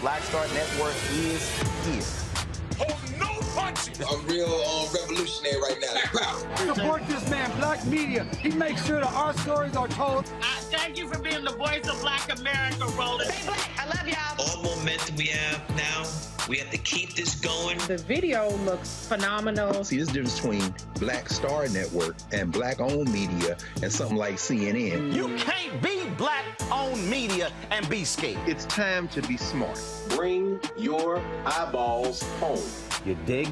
Black Star Network is here. Oh, no punches! I'm real revolutionary right now. Support this man, Black Media. He makes sure that our stories are told. Thank you for being the voice of Black America, Roland. Stay black. I love y'all. All momentum we have now, we have to keep this going. The video looks phenomenal. See, there's a difference between Black Star Network and Black-owned media and something like CNN. You can't be Black-owned media and be scared. It's time to be smart. Bring your eyeballs home. You dig?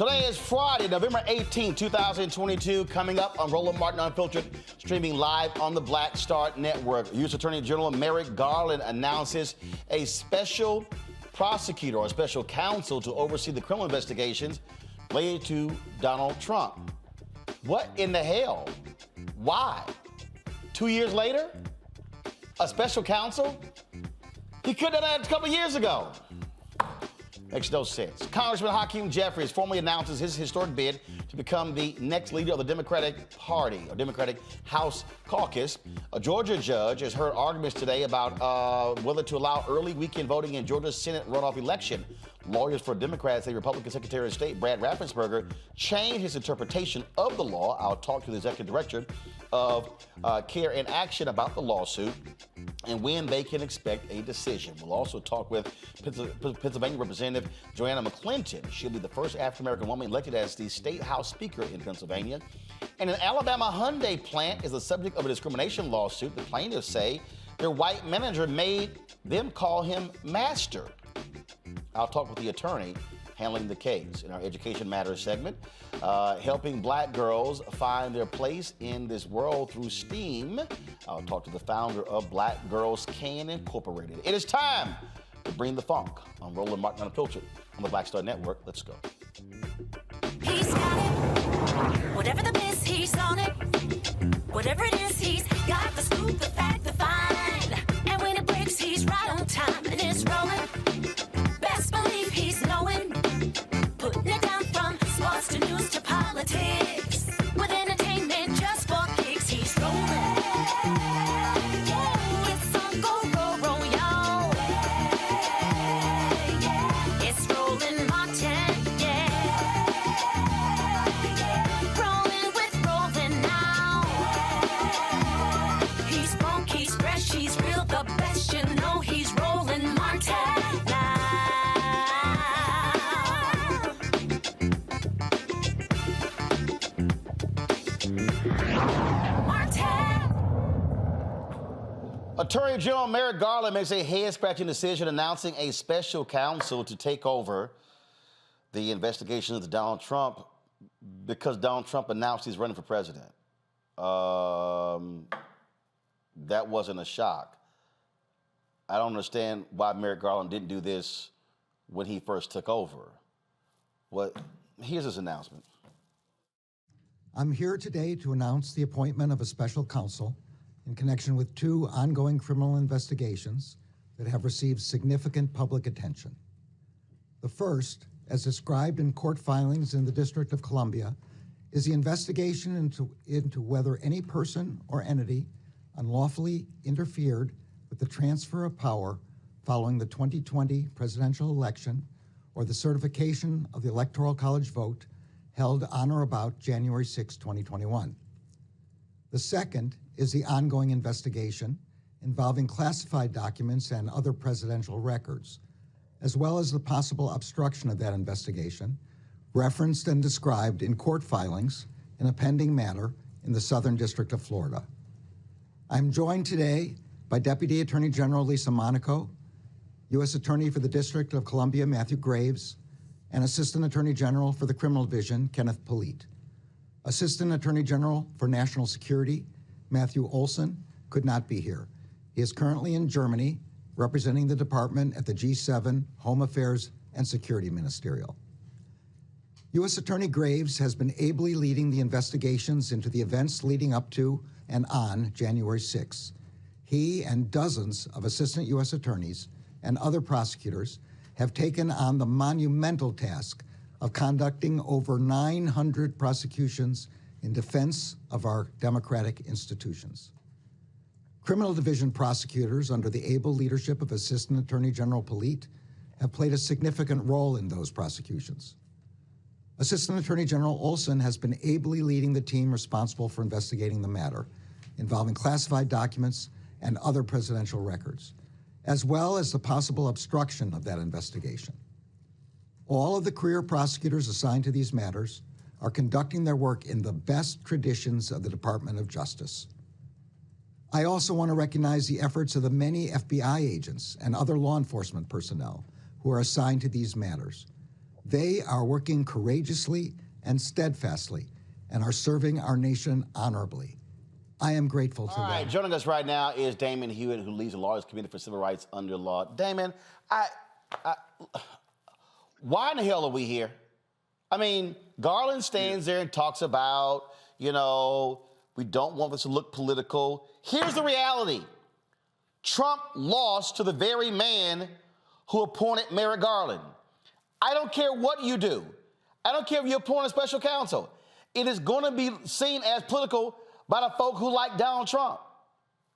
Today is Friday, November 18, 2022. Coming up on Roland Martin Unfiltered, streaming live on the Black Star Network. U.S. Attorney General Merrick Garland announces a special prosecutor or special counsel to oversee the criminal investigations related to Donald Trump. What in the hell? Why? 2 years later? A special counsel? He could have done that a couple years ago. Makes no sense. Congressman Hakeem Jefferies formally announces his historic bid to become the next leader of the Democratic Party, or Democratic House Caucus. A Georgia judge has heard arguments today about whether to allow early weekend voting in Georgia's Senate runoff election. Lawyers for Democrats say Republican Secretary of State Brad Raffensperger changed his interpretation of the law. I'll talk to the executive director of Care and Action about the lawsuit and when they can expect a decision. We'll also talk with Pennsylvania Representative Joanna McClinton. She'll be the first African-American woman elected as the State House Speaker in Pennsylvania. And an Alabama Hyundai plant is the subject of a discrimination lawsuit. The plaintiffs say their white manager made them call him master. I'll talk with the attorney handling the case. In our Education Matters segment, helping black girls find their place in this world through STEAM. I'll talk to the founder of Black Girls Can Incorporated. It is time to bring the funk on Roland Martin Unfiltered on the Black Star Network. Let's go. He's got it. Whatever the miss, he's on it. Whatever it is, he's got the scoop, the fact, the find. And when it breaks, he's right on time and it's rolling. Best believe he's knowing. Putting it down from sports to news to politics. With entertainment just for kicks, he's rolling. It's on go, roll, y'all. It's Roland Martin, yeah. Rolling with Roland now. He's funk, he's fresh, he's real, the best, you know he's Roland Martin now. Attorney General Merrick Garland makes a head-scratching decision announcing a special counsel to take over the investigation of Donald Trump because Donald Trump announced he's running for president. That wasn't a shock. I don't understand why Merrick Garland didn't do this when he first took over. Here's his announcement. I'm here today to announce the appointment of a special counsel in connection with two ongoing criminal investigations that have received significant public attention. The first, as described in court filings in the District of Columbia, is the investigation into whether any person or entity unlawfully interfered with the transfer of power following the 2020 presidential election or the certification of the Electoral College vote held on or about January 6, 2021. The second is the ongoing investigation involving classified documents and other presidential records, as well as the possible obstruction of that investigation, referenced and described in court filings in a pending matter in the Southern District of Florida. I'm joined today by Deputy Attorney General Lisa Monaco, U.S. Attorney for the District of Columbia Matthew Graves, and Assistant Attorney General for the Criminal Division Kenneth Polite. Assistant Attorney General for National Security Matthew Olson could not be here. He is currently in Germany representing the department at the G7 Home Affairs and Security Ministerial. U.S. Attorney Graves has been ably leading the investigations into the events leading up to and on January 6. He and dozens of assistant U.S. attorneys and other prosecutors have taken on the monumental task of conducting over 900 prosecutions in defense of our democratic institutions. Criminal Division prosecutors under the able leadership of Assistant Attorney General Polite have played a significant role in those prosecutions. Assistant Attorney General Olson has been ably leading the team responsible for investigating the matter involving classified documents and other presidential records, as well as the possible obstruction of that investigation. All of the career prosecutors assigned to these matters are conducting their work in the best traditions of the Department of Justice. I also want to recognize the efforts of the many FBI agents and other law enforcement personnel who are assigned to these matters. They are working courageously and steadfastly and are serving our nation honorably. I am grateful to them. All right, joining us right now is Damon Hewitt, who leads the Lawyers Committee for Civil Rights Under Law. Damon, why in the hell are we here? I mean, Garland stands there and talks about, you know, we don't want this to look political. Here's the reality. Trump lost to the very man who appointed Merrick Garland. I don't care what you do. I don't care if you appoint a special counsel. It is going to be seen as political by the folk who like Donald Trump.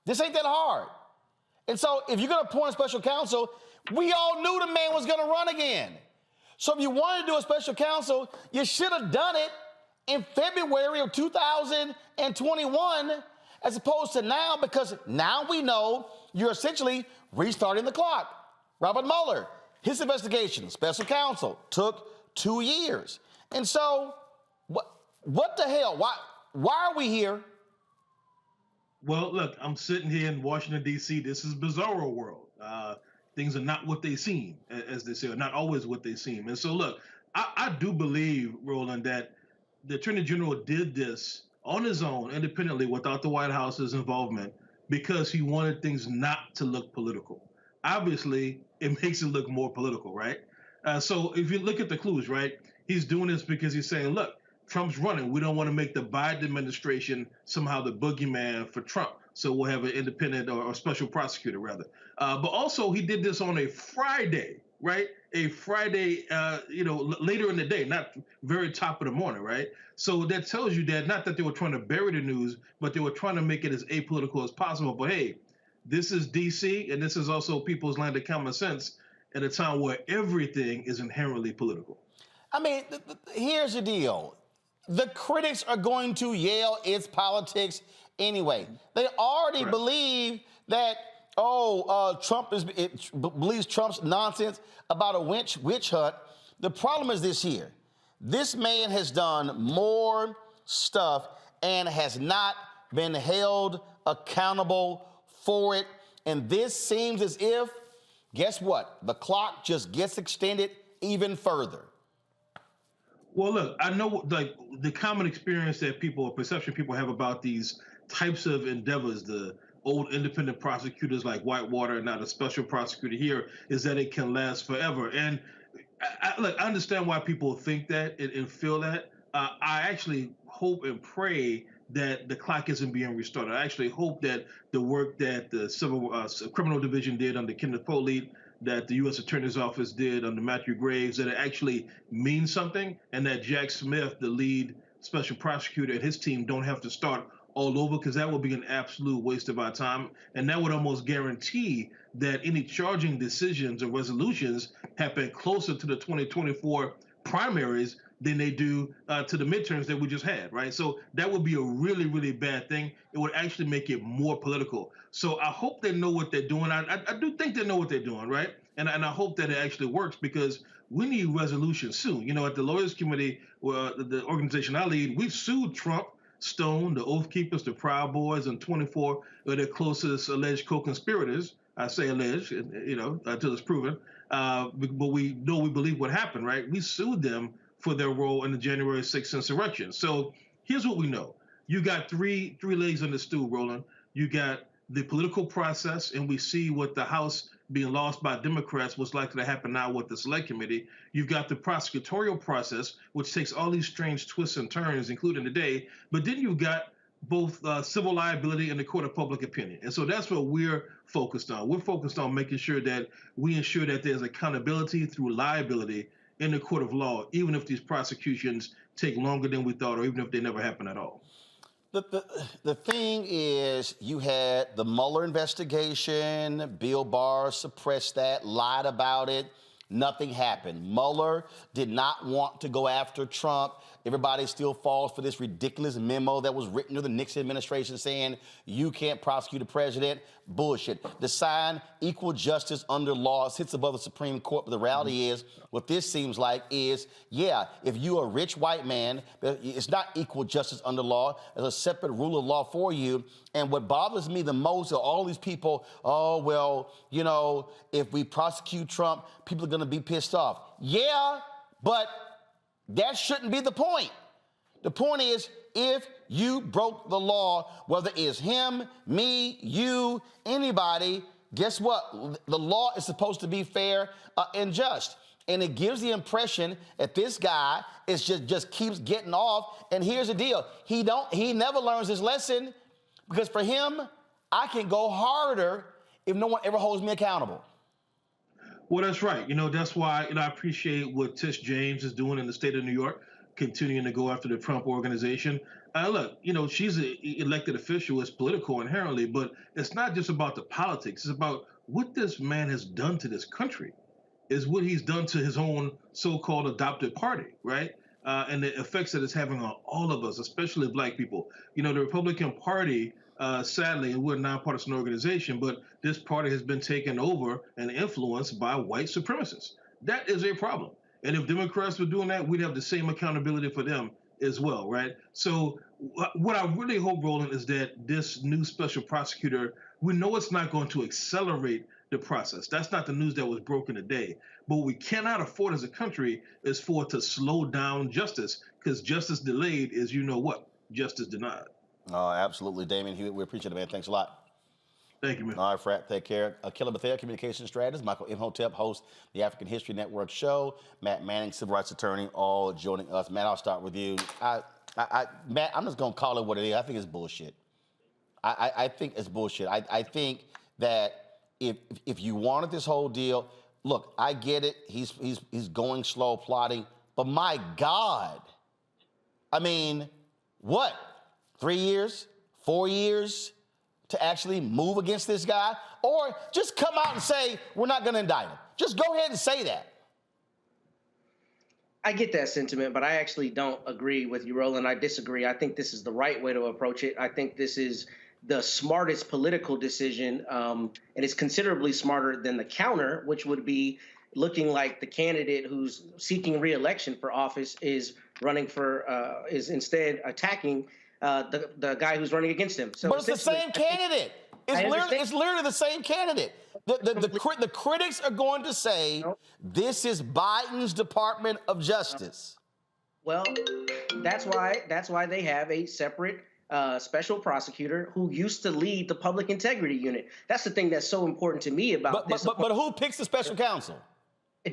This ain't that hard. And so if you're going to appoint a special counsel, we all knew the man was going to run again. So if you wanted to do a special counsel, you should have done it in February of 2021 as opposed to now, because now we know you're essentially restarting the clock. Robert Mueller, his investigation, special counsel, took 2 years. And so what the hell? Why are we here? Well, look, I'm sitting here in Washington, D.C. This is bizarro world. Things are not what they seem, as they say, or not always what they seem. And so, look, I do believe, Roland, that the Attorney General did this on his own, independently, without the White House's involvement, because he wanted things not to look political. Obviously, it makes it look more political, right? So if you look at the clues, right, he's doing this because he's saying, look, Trump's running. We don't want to make the Biden administration somehow the boogeyman for Trump. So we'll have an independent or special prosecutor, rather. But also, he did this on a Friday, right? A Friday, later in the day, not very top of the morning, right? So that tells you that not that they were trying to bury the news, but they were trying to make it as apolitical as possible. But hey, this is D.C., and this is also people's land of common sense at a time where everything is inherently political. I mean, here's the deal. The critics are going to yell it's politics anyway. They already believe that, Trump believes Trump's nonsense about a witch hunt. The problem is this here. This man has done more stuff and has not been held accountable for it. And this seems as if, guess what? The clock just gets extended even further. Well, look, I know like the common experience that people or perception people have about these types of endeavors, the old independent prosecutors like Whitewater and now the special prosecutor here, is that it can last forever. And I understand why people think that and feel that. I actually hope and pray that the clock isn't being restarted. I actually hope that the work that the Civil Criminal Division did under Kenneth Polite, that the U.S. Attorney's Office did under Matthew Graves, that it actually means something, and that Jack Smith, the lead special prosecutor, and his team don't have to start all over, because that would be an absolute waste of our time. And that would almost guarantee that any charging decisions or resolutions happen closer to the 2024 primaries than they do to the midterms that we just had, right? So that would be a really, really bad thing. It would actually make it more political. So I hope they know what they're doing. I do think they know what they're doing, right? And I hope that it actually works, because we need resolution soon. You know, at the Lawyers Committee, the organization I lead, we've sued Trump, Stone, the Oath Keepers, the Proud Boys, and 24 of their closest alleged co-conspirators. I say alleged, until it's proven. But we know, we believe what happened, right? We sued them for their role in the January 6th insurrection. So here's what we know. You got three legs on the stool, Roland. You got the political process, and we see what the House being lost by Democrats, what's likely to happen now with the Select Committee. You've got the prosecutorial process, which takes all these strange twists and turns, including today. But then you've got both civil liability and the court of public opinion. And so that's what we're focused on. We're focused on making sure that we ensure that there's accountability through liability in the court of law, even if these prosecutions take longer than we thought, or even if they never happen at all. The thing is, you had the Mueller investigation. Bill Barr suppressed that, lied about it. Nothing happened. Mueller did not want to go after Trump. Everybody still falls for this ridiculous memo that was written to the Nixon administration saying you can't prosecute the president. Bullshit. The sign, equal justice under law, sits above the Supreme Court. But the reality is, what this seems like is, yeah, if you're a rich white man, it's not equal justice under law. There's a separate rule of law for you. And what bothers me the most are all these people, oh, well, you know, if we prosecute Trump, people are going to be pissed off. Yeah, But that shouldn't be the point. The point is, if you broke the law, whether it's him, me, you, anybody, guess what? The law is supposed to be fair and just. And it gives the impression that this guy is just keeps getting off. And here's the deal. He never learns his lesson, because for him, I can go harder if no one ever holds me accountable. Well, that's right. That's why I appreciate what Tish James is doing in the state of New York, continuing to go after the Trump organization. Look, she's an elected official, it's political inherently, but it's not just about the politics. It's about what this man has done to this country, is what he's done to his own so-called adopted party, right? And the effects that it's having on all of us, especially Black people. The Republican Party, sadly, and we're a nonpartisan organization, but this party has been taken over and influenced by white supremacists. That is a problem. And if Democrats were doing that, we'd have the same accountability for them as well, right? So what I really hope, Roland, is that this new special prosecutor, we know it's not going to accelerate the process. That's not the news that was broken today. But what we cannot afford as a country is for it to slow down justice, because justice delayed is, justice denied. Oh, absolutely, Damien Hewitt. We appreciate it, man. Thanks a lot. Thank you, man. All right, Frat, take care. Killer Bethea, communications strategist. Michael Imhotep, host the African History Network show. Matt Manning, civil rights attorney, all joining us. Matt, I'll start with you. Matt, I'm just going to call it what it is. I think it's bullshit. I think it's bullshit. I think that if you wanted this whole deal, look, I get it. He's going slow, plotting. But my God, I mean, what? 3 years? 4 years? To actually move against this guy? Or just come out and say, we're not going to indict him. Just go ahead and say that. I get that sentiment, but I actually don't agree with you, Roland. I disagree. I think this is the right way to approach it. I think this is the smartest political decision, and it's considerably smarter than the counter, which would be looking like the candidate who's seeking re-election for office is running for, is instead attacking the guy who's running against him. So but it's the same candidate. It's literally the same candidate. The critics are going to say this is Biden's Department of Justice. Well, that's why they have a separate special prosecutor who used to lead the public integrity unit. That's the thing that's so important to me about this. But who picks the special counsel?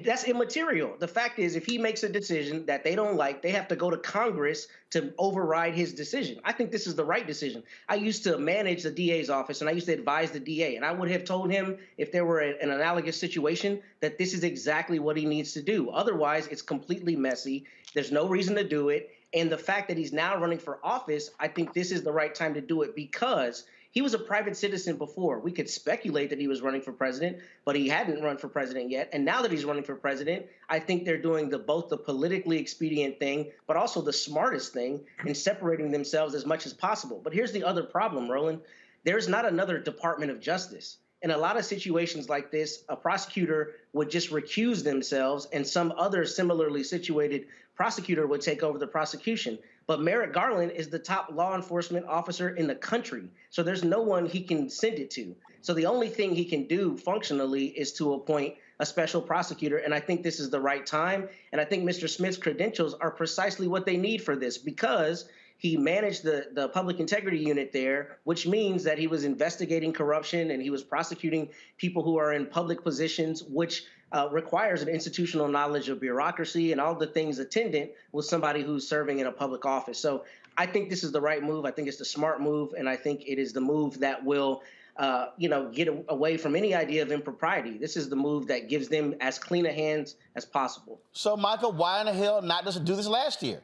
That's immaterial. The fact is, if he makes a decision that they don't like, they have to go to Congress to override his decision. I think this is the right decision. I used to manage the DA's office, and I used to advise the DA, and I would have told him if there were an analogous situation that this is exactly what he needs to do. Otherwise, it's completely messy. There's no reason to do it. And the fact that he's now running for office, I think this is the right time to do it, because he was a private citizen before. We could speculate that he was running for president, but he hadn't run for president yet. And now that he's running for president, I think they're doing both the politically expedient thing, but also the smartest thing in separating themselves as much as possible. But here's the other problem, Roland. There's not another Department of Justice. In a lot of situations like this, a prosecutor would just recuse themselves and some other similarly situated prosecutor would take over the prosecution. But Merrick Garland is the top law enforcement officer in the country, so there's no one he can send it to. So the only thing he can do functionally is to appoint a special prosecutor, and I think this is the right time. And I think Mr. Smith's credentials are precisely what they need for this, because he managed the public integrity unit there, which means that he was investigating corruption and he was prosecuting people who are in public positions, which requires an institutional knowledge of bureaucracy and all the things attendant with somebody who's serving in a public office. So I think this is the right move. I think it's the smart move, and I think it is the move that will get away from any idea of impropriety. This is the move that gives them as clean a hands as possible. So, Michael, why in the hell not just do this last year?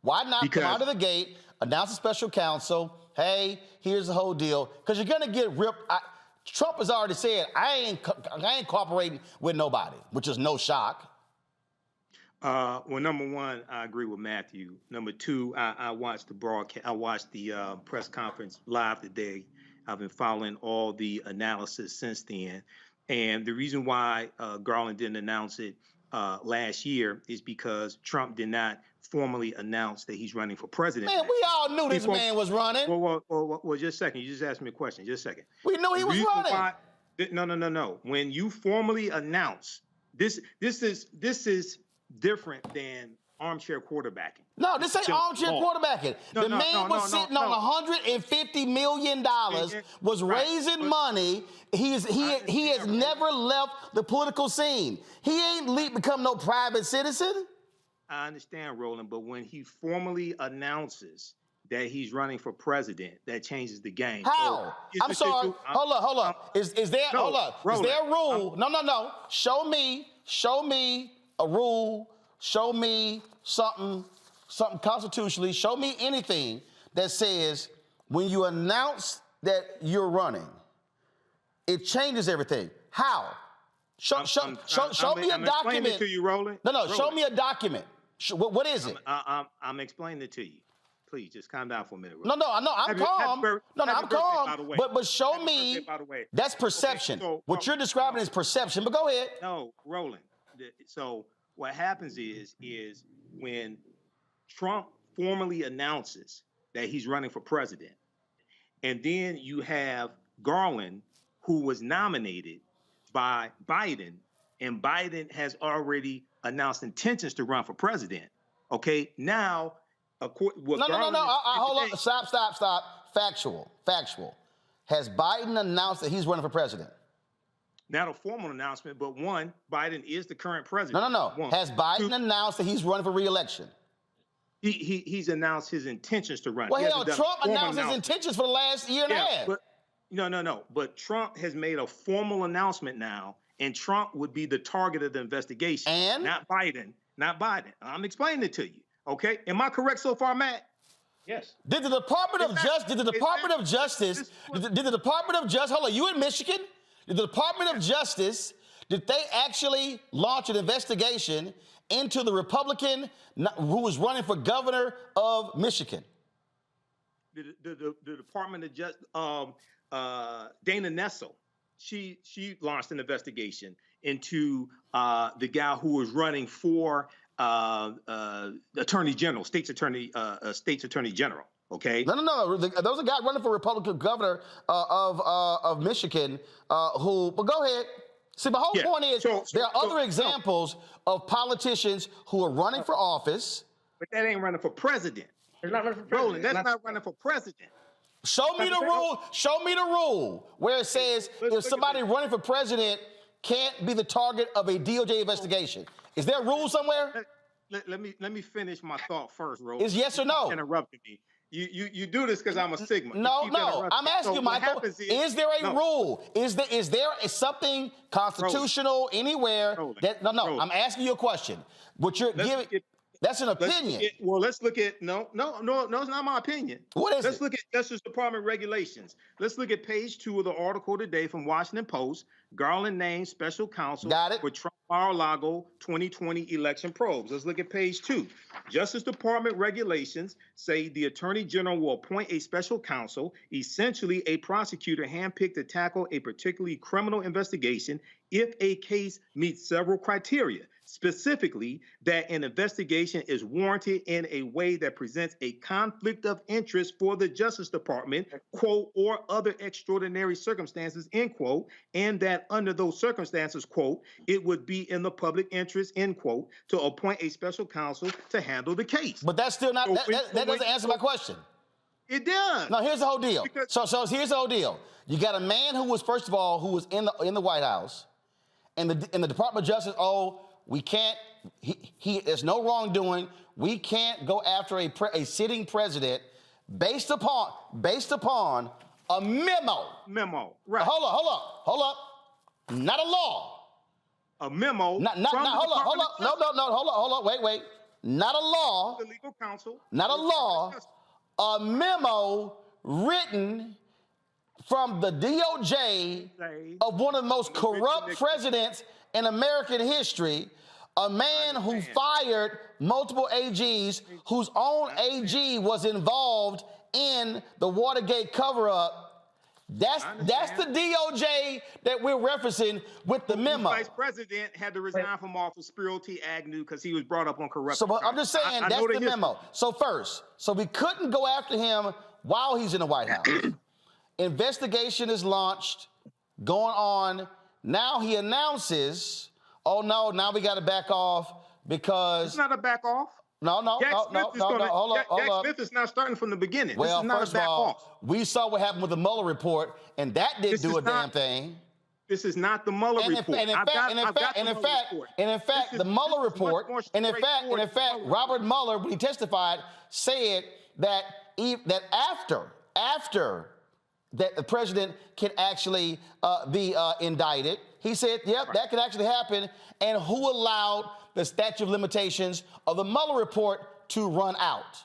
Why not come out of the gate, announce a special counsel, hey, here's the whole deal? Because you're going to get ripped. Trump has already said, I ain't cooperating with nobody, which is no shock. Well, number one, I agree with Matthew. Number two, I watched the broadcast. I watched the press conference live today. I've been following all the analysis since then. And the reason why Garland didn't announce it last year is because Trump did not formally announce that he's running for president. Man, we all knew this man was running. Well, just a second. You just asked me a question. Just a second. We knew he was running. No. When you formally announce this is different than armchair quarterbacking. No, this ain't armchair quarterbacking. The man was sitting on $150 million, was raising money. He has never left the political scene. He ain't become no private citizen. I understand, Roland, but when he formally announces that he's running for president, that changes the game. How? So, I'm sorry. Hold up. Is there hold up? Roland, is there a rule? No. Show me a rule. Show me something constitutionally. Show me anything that says when you announce that you're running, it changes everything. How? Show me a document. It to you, Roland. No. Roland. Show me a document. What is it? I'm explaining it to you. Please, just calm down for a minute. Roland. No, I'm calm. I'm calm. But show me. That's perception. Okay, what you're describing is perception. But go ahead. No, Roland. So what happens is when Trump formally announces that he's running for president, and then you have Garland, who was nominated by Biden, and Biden has already announced intentions to run for president. Okay, now, no. Hold on. Stop. Factual. Has Biden announced that he's running for president? Not a formal announcement, but one, Biden is the current president. No. Has Biden announced that he's running for re-election? He's announced his intentions to run. Well, hell, Trump announced his intentions for the last year and a half. But, no. But Trump has made a formal announcement now, and Trump would be the target of the investigation. And? Not Biden. I'm explaining it to you. Okay? Am I correct so far, Matt? Yes. Did the Department of Justice, hold on, you in Michigan? Did the Department of Justice, did they actually launch an investigation into the Republican who was running for governor of Michigan? The Department of Justice, Dana Nessel, she launched an investigation into the guy who was running for Attorney General, State's Attorney General. Okay. No. Those are guys running for Republican governor of Michigan. But go ahead. See, my whole point is there are other examples of politicians who are running for office. But that ain't running for president. They're not running for president. Roland, that's not running for president. Show me the rule. Show me the rule where it says if somebody running for president can't be the target of a DOJ investigation. Is there a rule somewhere? Let me finish my thought first, Roland. Is yes or no? Interrupted me. You do this because I'm a Sigma. No. I'm asking you, Michael. Is there a rule? Is there something constitutional anywhere that? No. I'm asking you a question. What you're giving? That's an opinion. Let's look at no. It's not my opinion. What is it? Let's look at Justice Department regulations. Let's look at page 2 of the article today from Washington Post. Garland named special counsel for Trump Mar-a-Lago 2020 election probes. Let's look at page 2. Justice Department regulations say the Attorney General will appoint a special counsel, essentially a prosecutor handpicked to tackle a particularly criminal investigation if a case meets several criteria. Specifically, that an investigation is warranted in a way that presents a conflict of interest for the Justice Department, quote, or other extraordinary circumstances, end quote, and that under those circumstances, quote, it would be in the public interest, end quote, to appoint a special counsel to handle the case. But that's still not, that doesn't answer my question. It does. No, here's the whole deal. So here's the whole deal. You got a man who was, first of all, who was in the White House, and the Department of Justice, we can't, there's no wrongdoing. We can't go after a sitting president based upon a memo. Right. Hold up. Not a law. A memo. Hold up. Wait. Not a law. The legal counsel. Not a law. A memo written from the DOJ of one of the most corrupt presidents in American history, a man who fired multiple AGs, whose own AG was involved in the Watergate cover-up. That's the DOJ that we're referencing with the memo. The vice president had to resign from office, Spiro T. Agnew, because he was brought up on corruption. So I'm just saying that's the memo. So we couldn't go after him while he's in the White House. Investigation is launched, going on. Now he announces, oh no, now we got to back off. because it's not a back off. No. Hold up. Smith is not starting from the beginning. Well, this is not first a back of all, off. we saw what happened with the Mueller report, and that didn't do a damn thing. This is not the Mueller report. In fact, the Mueller report, and in fact, Robert Mueller, when he testified, said that after that the president can actually be indicted, he said, yep, that could actually happen. And who allowed the statute of limitations of the Mueller report to run out?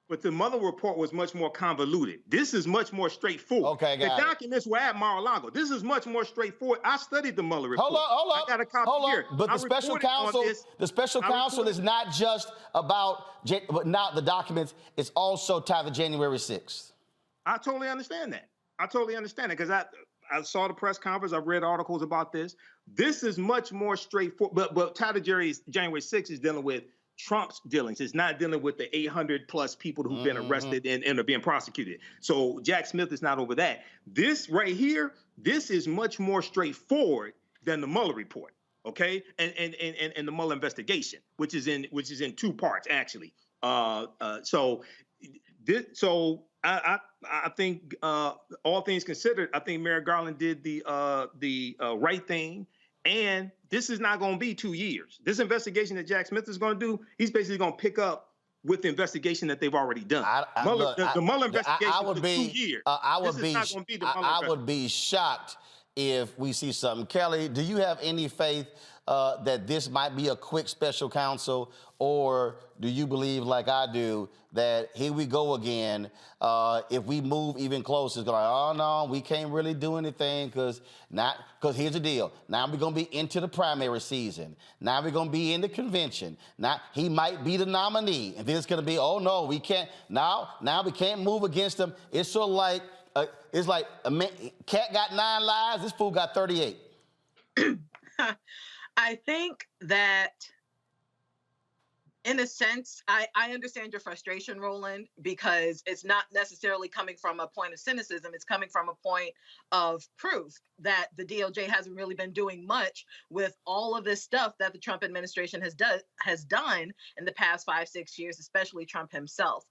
But the Mueller report was much more convoluted. This is much more straightforward. Okay, the documents were at Mar-a-Lago. This is much more straightforward. I studied the Mueller report. Hold up. I got a copy here. But the special counsel is not just about not the documents. It's also tied to January 6th. I totally understand that. Because I saw the press conference. I've read articles about this. This is much more straightforward. But tied to January 6th is dealing with Trump's dealings. It's not dealing with the 800 plus people who've been arrested and are being prosecuted. So Jack Smith is not over that. This right here, this is much more straightforward than the Mueller report. Okay, and the Mueller investigation, which is in 2 parts actually. So I think all things considered, I think Merrick Garland did the right thing. And this is not going to be 2 years. This investigation that Jack Smith is going to do, he's basically going to pick up with the investigation that they've already done. The Mueller investigation is 2 years. I would be shocked if we see something. Kelly, do you have any faith that this might be a quick special counsel, or do you believe, like I do, that here we go again? If we move even closer, it's going to, oh no, we can't really do anything because here's the deal. Now we're going to be into the primary season. Now we're going to be in the convention. Now he might be the nominee, and then it's going to be, oh no, we can't. Now we can't move against him. It's sort of like it's like a cat got 9 lives. This fool got 38. I think that, in a sense, I understand your frustration, Roland, because it's not necessarily coming from a point of cynicism. It's coming from a point of proof that the DOJ hasn't really been doing much with all of this stuff that the Trump administration has done in the past 5-6 years, especially Trump himself.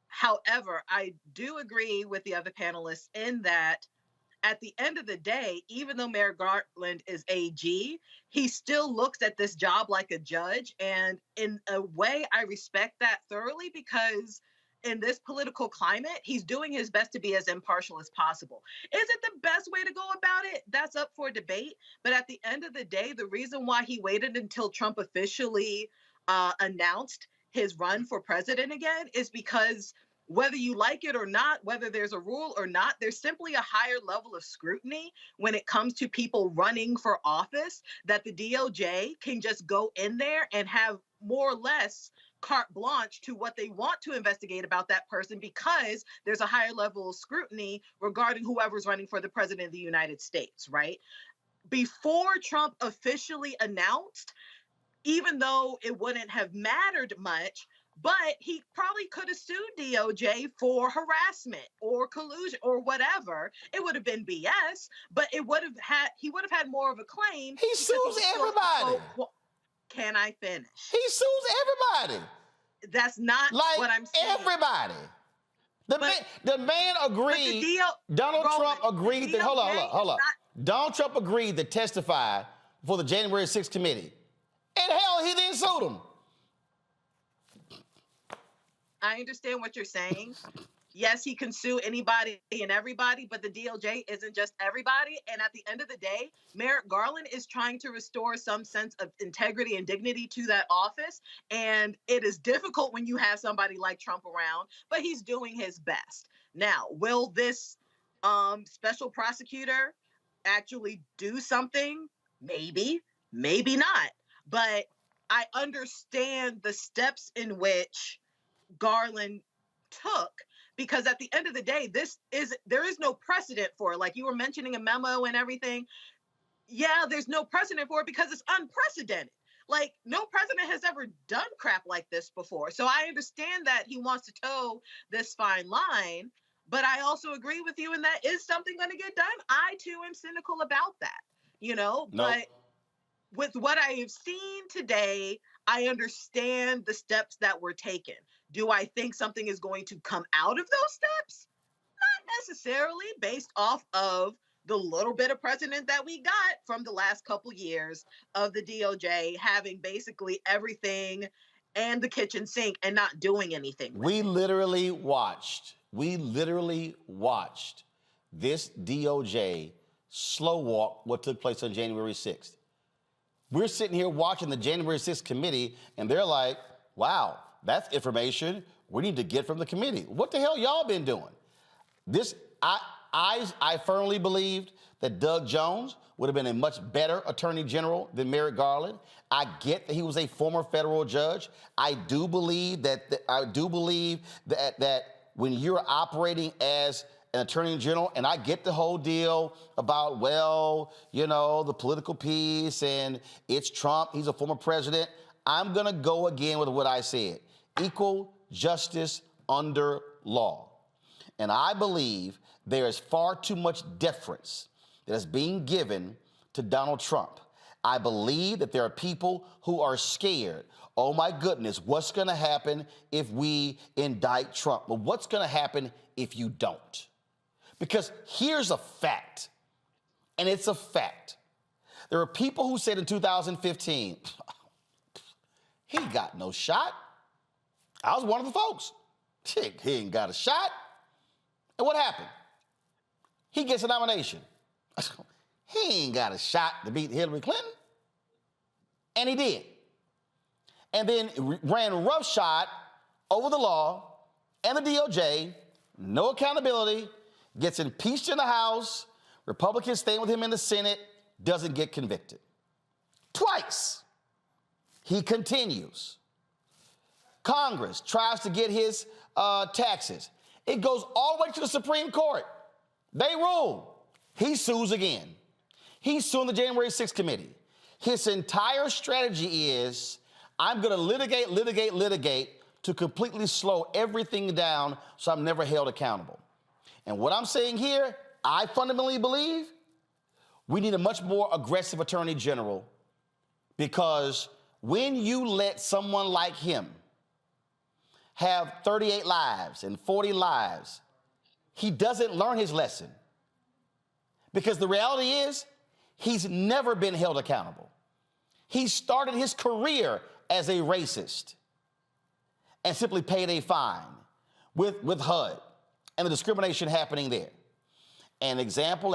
However, I do agree with the other panelists in that at the end of the day, even though Merrick Garland is AG, he still looks at this job like a judge. And in a way, I respect that thoroughly, because in this political climate, he's doing his best to be as impartial as possible. Is it the best way to go about it? That's up for debate. But at the end of the day, the reason why he waited until Trump officially announced his run for president again is because whether you like it or not, whether there's a rule or not, there's simply a higher level of scrutiny when it comes to people running for office, that the DOJ can just go in there and have more or less carte blanche to what they want to investigate about that person, because there's a higher level of scrutiny regarding whoever's running for the president of the United States, right? Before Trump officially announced, even though it wouldn't have mattered much, but he probably could have sued DOJ for harassment or collusion or whatever. It would have been BS, but he would have had more of a claim. He sues everybody. Can I finish? He sues everybody. That's not what I'm saying. Everybody. The man agreed. Donald Trump agreed that. Hold on. Donald Trump agreed to testify for the January 6th committee. And hell, he then sued him. I understand what you're saying. Yes, he can sue anybody and everybody, but the DOJ isn't just everybody. And at the end of the day, Merrick Garland is trying to restore some sense of integrity and dignity to that office. And it is difficult when you have somebody like Trump around, but he's doing his best. Now, will this special prosecutor actually do something? Maybe, maybe not. But I understand the steps in which Garland took, because at the end of the day, there is no precedent for it. Like you were mentioning a memo and everything. Yeah, there's no precedent for it because it's unprecedented. Like no president has ever done crap like this before. So I understand that he wants to toe this fine line, but I also agree with you in that, is something going to get done? I too am cynical about that, Nope. But with what I have seen today, I understand the steps that were taken. Do I think something is going to come out of those steps? Not necessarily, based off of the little bit of precedent that we got from the last couple years of the DOJ having basically everything and the kitchen sink and not doing anything. We literally watched this DOJ slow walk what took place on January 6th. We're sitting here watching the January 6th committee, and they're like, wow, that's information we need to get from the committee. What the hell y'all been doing? I firmly believed that Doug Jones would have been a much better attorney general than Merrick Garland. I get that he was a former federal judge. I do believe that when you're operating as an attorney general, and I get the whole deal about, well, you know, the political piece and it's Trump, he's a former president. I'm gonna go again with what I said. Equal justice under law. And I believe there is far too much deference that is being given to Donald Trump. I believe that there are people who are scared. Oh my goodness, what's gonna happen if we indict Trump? Well, what's gonna happen if you don't? Because here's a fact, and it's a fact. There are people who said in 2015, he got no shot. I was one of the folks. He ain't got a shot. And what happened? He gets a nomination. He ain't got a shot to beat Hillary Clinton. And he did. And then ran roughshod over the law and the DOJ, no accountability, gets impeached in the House, Republicans staying with him in the Senate, doesn't get convicted. Twice. He continues. Congress tries to get his taxes. It goes all the way to the Supreme Court. They rule. He sues again. He's suing the January 6th committee. His entire strategy is, I'm going to litigate to completely slow everything down so I'm never held accountable. And what I'm saying here, I fundamentally believe we need a much more aggressive attorney general, because when you let someone like him have 38 lives and 40 lives, he doesn't learn his lesson. Because the reality is, he's never been held accountable. He started his career as a racist and simply paid a fine with HUD and the discrimination happening there. An example.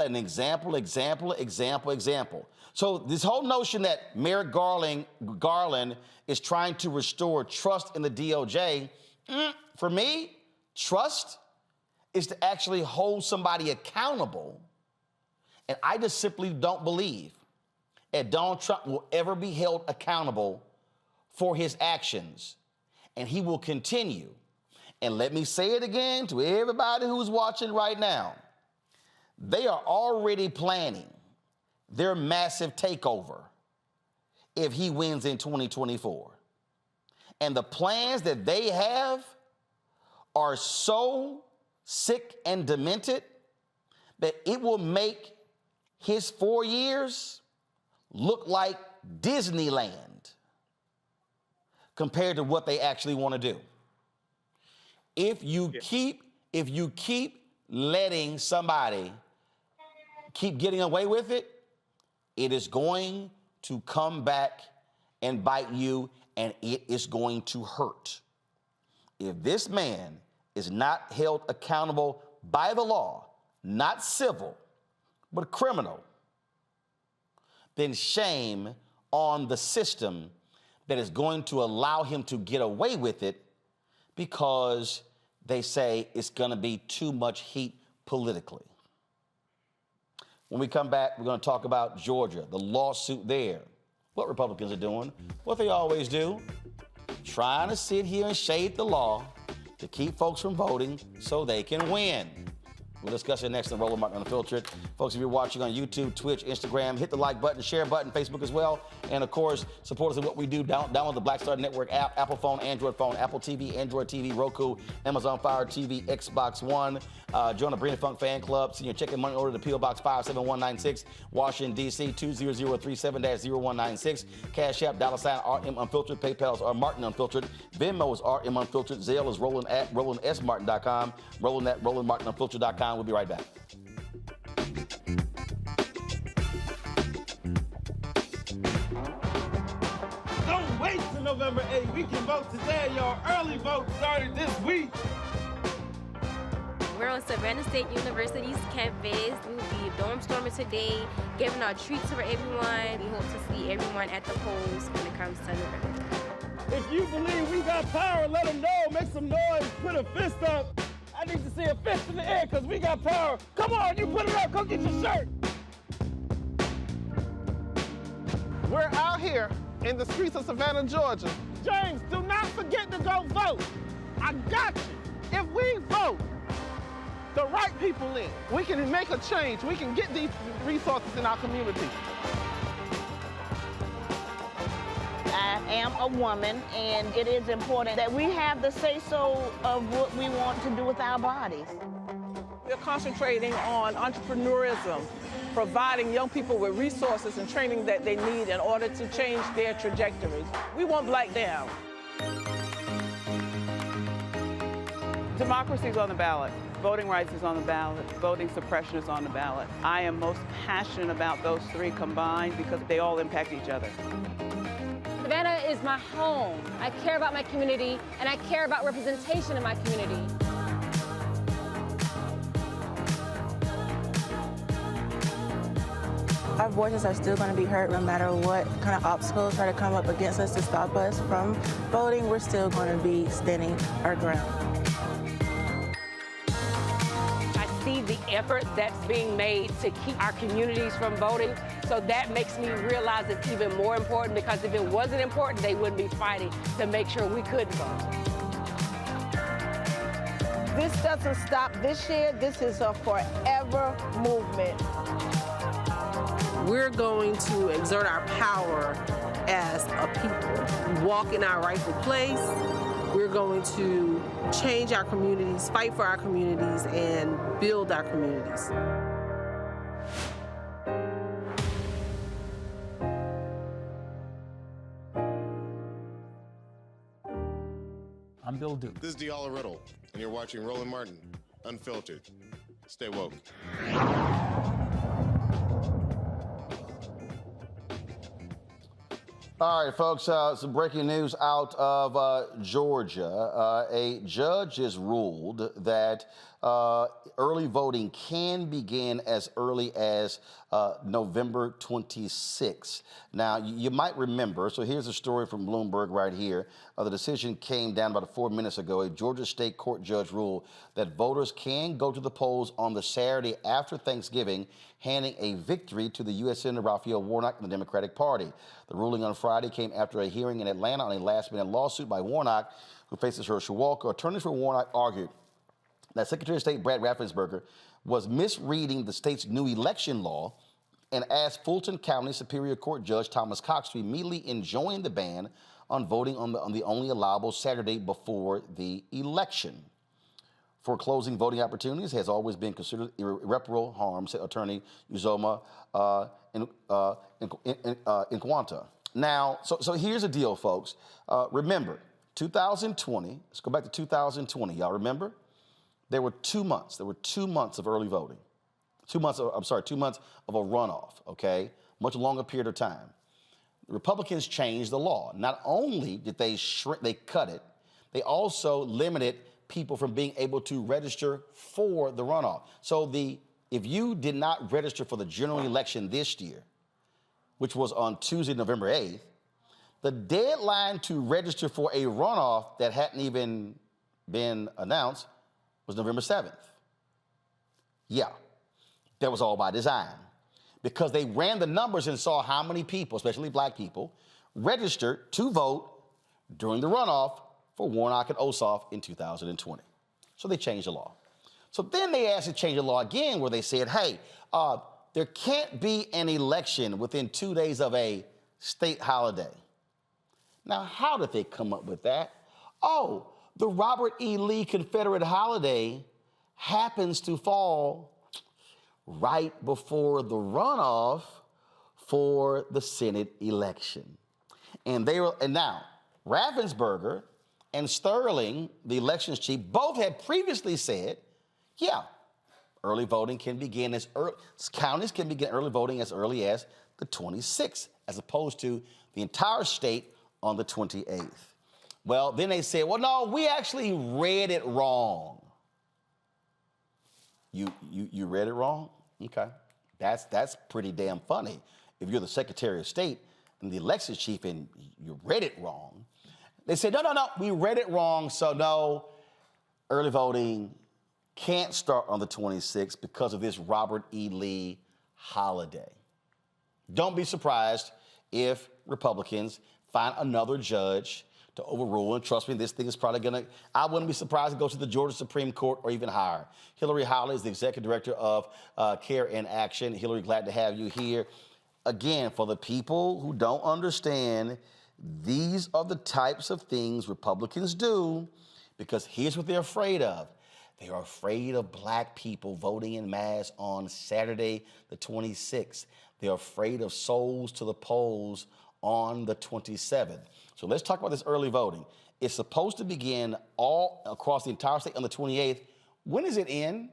So this whole notion that Merrick Garland is trying to restore trust in the DOJ, for me, trust is to actually hold somebody accountable. And I just simply don't believe that Donald Trump will ever be held accountable for his actions. And he will continue. And let me say it again to everybody who's watching right now. They are already planning their massive takeover if he wins in 2024. And the plans that they have are so sick and demented that it will make his 4 years look like Disneyland compared to what they actually want to do. If you keep letting somebody keep getting away with it, it is going to come back and bite you, and it is going to hurt. If this man is not held accountable by the law, not civil, but criminal, then shame on the system that is going to allow him to get away with it, because they say it's going to be too much heat politically. When we come back, we're going to talk about Georgia, the lawsuit there. What Republicans are doing, what they always do, trying to sit here and shade the law to keep folks from voting so they can win. We'll discuss it next on Roland Martin Unfiltered. Folks, if you're watching on YouTube, Twitch, Instagram, hit the like button, share button, Facebook as well. And of course, support us in what we do. Download the Black Star Network app, Apple phone, Android phone, Apple TV, Android TV, Roku, Amazon Fire TV, Xbox One. Join the Brina Funk fan club. Send your check and money order to P.O. Box 57196, Washington, D.C. 20037-0196. Cash App, $RM Unfiltered. PayPal is R Martin Unfiltered. Venmo is RM Unfiltered. Zelle is RolandSMartin.com. Roland at RolandMartinUnfiltered.com. We'll be right back. Don't wait till November 8th. We can vote today, y'all. Early vote started this week. We're on Savannah State University's campus. We will be dorm storming today, giving out treats for everyone. We hope to see everyone at the polls when it comes to November. If you believe we got power, let them know. Make some noise. Put a fist up. I need to see a fist in the air because we got power. Come on, you put it up. Go get your shirt. We're out here in the streets of Savannah, Georgia. James, do not forget to go vote. I got you. If we vote the right people in, we can make a change. We can get these resources in our community. I am a woman, and it is important that we have the say-so of what we want to do with our bodies. We're concentrating on entrepreneurism, providing young people with resources and training that they need in order to change their trajectories. We want Black down. Democracy is on the ballot. Voting rights is on the ballot. Voting suppression is on the ballot. I am most passionate about those three combined because they all impact each other. Savannah is my home. I care about my community, and I care about representation in my community. Our voices are still going to be heard no matter what kind of obstacles try to come up against us to stop us from voting. We're still going to be standing our ground. I see the effort that's being made to keep our communities from voting. So that makes me realize it's even more important, because if it wasn't important, they wouldn't be fighting to make sure we could vote. This doesn't stop this year. This is a forever movement. We're going to exert our power as a people, walk in our rightful place. We're going to change our communities, fight for our communities, and build our communities. I'm Bill Duke. This is Diala Riddle, and you're watching Roland Martin Unfiltered. Stay woke. All right, folks, some breaking news out of Georgia. A judge has ruled that early voting can begin as early as November 26th. Now, you might remember, so here's a story from Bloomberg right here. The decision came down about 4 minutes ago. A Georgia state court judge ruled that voters can go to the polls on the Saturday after Thanksgiving, handing a victory to the U.S. Senator Raphael Warnock and the Democratic Party. The ruling on Friday came after a hearing in Atlanta on a last-minute lawsuit by Warnock, who faces Herschel Walker. Attorneys for Warnock argued that Secretary of State Brad Raffensperger was misreading the state's new election law and asked Fulton County Superior Court Judge Thomas Cox to immediately enjoin the ban on voting on the only allowable Saturday before the election. Foreclosing voting opportunities has always been considered irreparable harm, said Attorney Uzoma Nkwanta. Now, so here's the deal, folks. Remember, 2020, let's go back to 2020. Y'all remember? There were 2 months. There were 2 months of early voting. 2 months of a runoff, okay? Much longer period of time. The Republicans changed the law. Not only did they cut it, they also limited people from being able to register for the runoff. So if you did not register for the general election this year, which was on Tuesday, November 8th, the deadline to register for a runoff that hadn't even been announced was November 7th. Yeah, that was all by design, because they ran the numbers and saw how many people, especially black people, registered to vote during the runoff for Warnock and Ossoff in 2020. So they changed the law. So then they asked to change the law again, where they said, hey, there can't be an election within 2 days of a state holiday. Now, how did they come up with that? Oh, the Robert E. Lee Confederate holiday happens to fall right before the runoff for the Senate election. And now, Raffensperger and Sterling, the elections chief, both had previously said, yeah, early voting can begin counties can begin early voting as early as the 26th, as opposed to the entire state on the 28th. Well, then they said, well, no, we actually read it wrong. You read it wrong? Okay. That's pretty damn funny. If you're the Secretary of State and the elections chief and you read it wrong, they said, no, we read it wrong, so no, early voting can't start on the 26th because of this Robert E. Lee holiday. Don't be surprised if Republicans find another judge to overrule, and trust me, this thing is probably I wouldn't be surprised to go to the Georgia Supreme Court or even higher. Hillary Howley is the executive director of Care in Action. Hillary, glad to have you here. Again, for the people who don't understand, these are the types of things Republicans do, because here's what they're afraid of. They are afraid of black people voting in mass on Saturday, the 26th. They're afraid of souls to the polls on the 27th. So let's talk about this early voting. It's supposed to begin all across the entire state on the 28th. When does it end?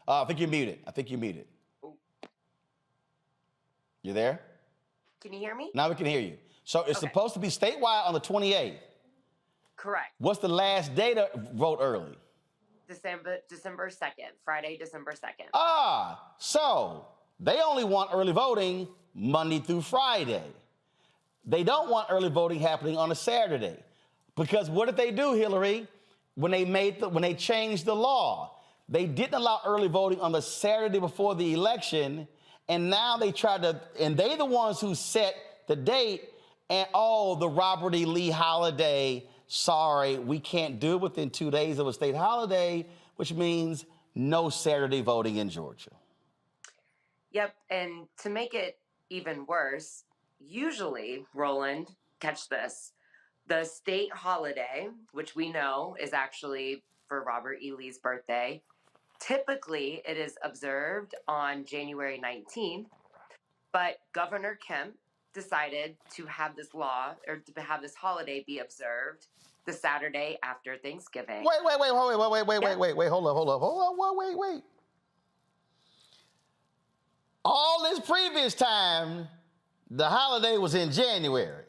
I think you're muted. You there? Can you hear me? Now we can hear you. So it's supposed to be statewide on the 28th. Correct. What's the last day to vote early? December 2nd, Friday, December 2nd. So they only want early voting Monday through Friday. They don't want early voting happening on a Saturday. Because what did they do, Hillary, when they changed the law? They didn't allow early voting on the Saturday before the election, and now they they're the ones who set the date, and the Robert E. Lee holiday, sorry, we can't do it within 2 days of a state holiday, which means no Saturday voting in Georgia. Yep, and to make it even worse, usually, Roland, catch this, the state holiday, which we know is actually for Robert E. Lee's birthday, typically it is observed on January 19th, but Governor Kemp decided to have this law, or to have this holiday be observed the Saturday after Thanksgiving. Wait, hold up. All this previous time, the holiday was in January.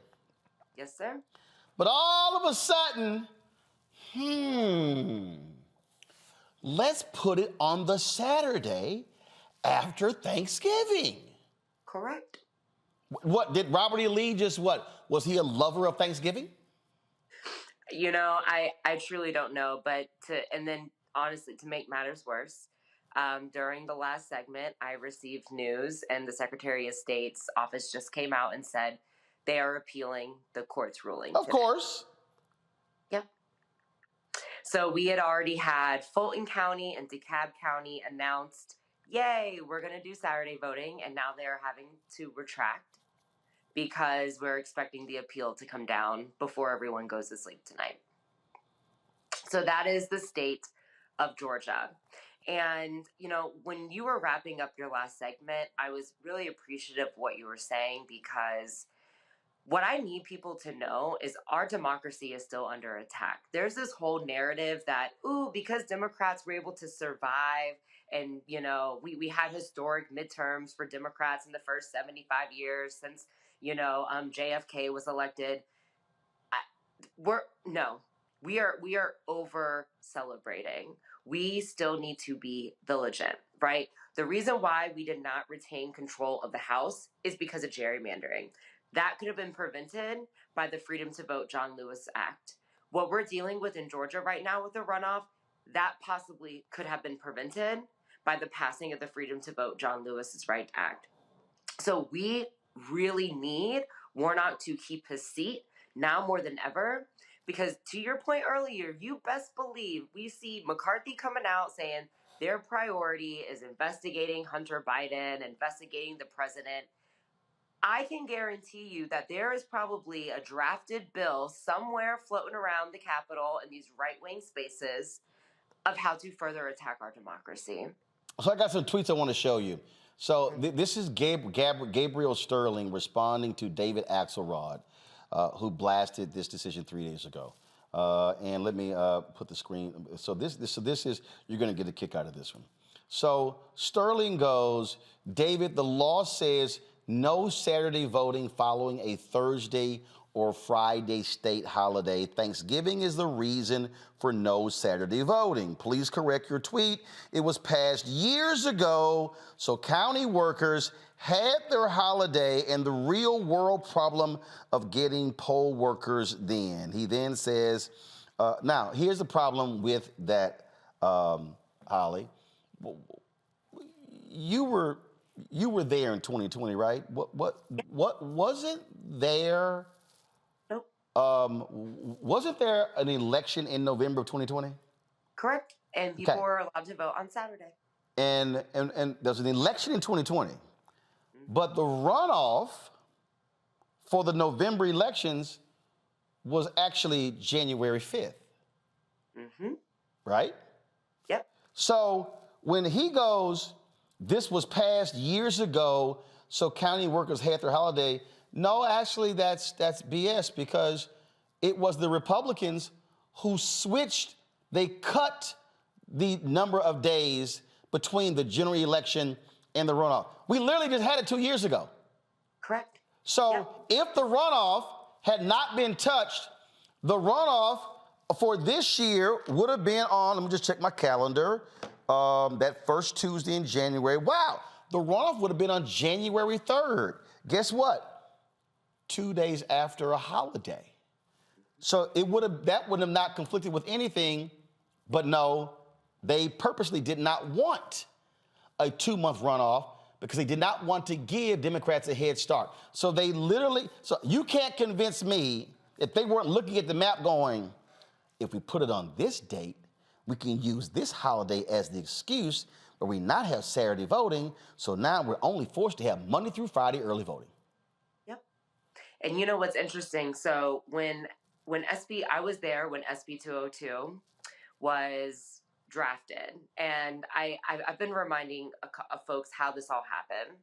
Yes, sir. But all of a sudden, let's put it on the Saturday after Thanksgiving. Correct. What, did Robert E. Lee was he a lover of Thanksgiving? You know, I truly don't know, and then honestly, to make matters worse, during the last segment, I received news, and the Secretary of State's office just came out and said they are appealing the court's ruling. Of course. Yep. So we had already had Fulton County and DeKalb County announced, yay, we're going to do Saturday voting, and now they're having to retract because we're expecting the appeal to come down before everyone goes to sleep tonight. So that is the state of Georgia. And, you know, when you were wrapping up your last segment, I was really appreciative of what you were saying, because what I need people to know is our democracy is still under attack. There's this whole narrative that, because Democrats were able to survive and, you know, we had historic midterms for Democrats in the first 75 years since, you know, JFK was elected. We are over celebrating. We still need to be vigilant, right? The reason why we did not retain control of the House is because of gerrymandering. That could have been prevented by the Freedom to Vote John Lewis Act. What we're dealing with in Georgia right now with the runoff, that possibly could have been prevented by the passing of the Freedom to Vote John Lewis's Right Act. So we really need Warnock to keep his seat now more than ever, Because to your point earlier, you best believe we see McCarthy coming out saying their priority is investigating Hunter Biden, investigating the president. I can guarantee you that there is probably a drafted bill somewhere floating around the Capitol in these right-wing spaces of how to further attack our democracy. So I got some tweets I want to show you. So this is Gabriel Sterling responding to David Axelrod, who blasted this decision 3 days ago. And let me put the screen. So this is, you're going to get a kick out of this one. So Sterling goes, David, the law says no Saturday voting following a Thursday or Friday state holiday. Thanksgiving is the reason for no Saturday voting. Please correct your tweet. It was passed years ago, so county workers had their holiday and the real world problem of getting poll workers then. He then says, now here's the problem with that, Holly. You were there in 2020, right? What wasn't there? Nope. Wasn't there an election in November of 2020? Correct. And people were allowed to vote on Saturday. And there's an election in 2020, but the runoff for the November elections was actually January 5th. Mm-hmm. Right? Yep. So when he goes, this was passed years ago, so county workers had their holiday. No, actually, that's BS, because it was the Republicans who switched. They cut the number of days between the general election and the runoff. We literally just had it 2 years ago. Correct. So if the runoff had not been touched, the runoff for this year would have been on, let me just check my calendar, that first Tuesday in January. Wow, the runoff would have been on January 3rd. Guess what? 2 days after a holiday. So that would have not conflicted with anything, but no, they purposely did not want a 2-month runoff because they did not want to give Democrats a head start. So they literally, so you can't convince me if they weren't looking at the map going, if we put it on this date, we can use this holiday as the excuse where we not have Saturday voting. So now we're only forced to have Monday through Friday early voting. Yep. And you know what's interesting? So when I was there when SB 202 was drafted, and I've been reminding of folks how this all happened.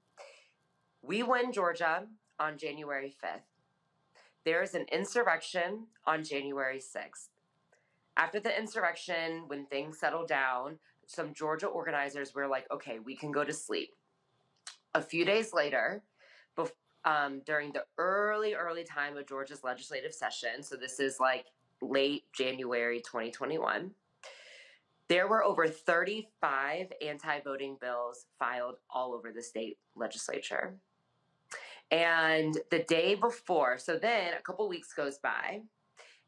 We win Georgia on January 5th. There's an insurrection on January 6th. After the insurrection, when things settled down, some Georgia organizers were like, okay, we can go to sleep. A few days later, during the early time of Georgia's legislative session, so this is like late January 2021, there were over 35 anti-voting bills filed all over the state legislature. And the day before, so then a couple weeks goes by,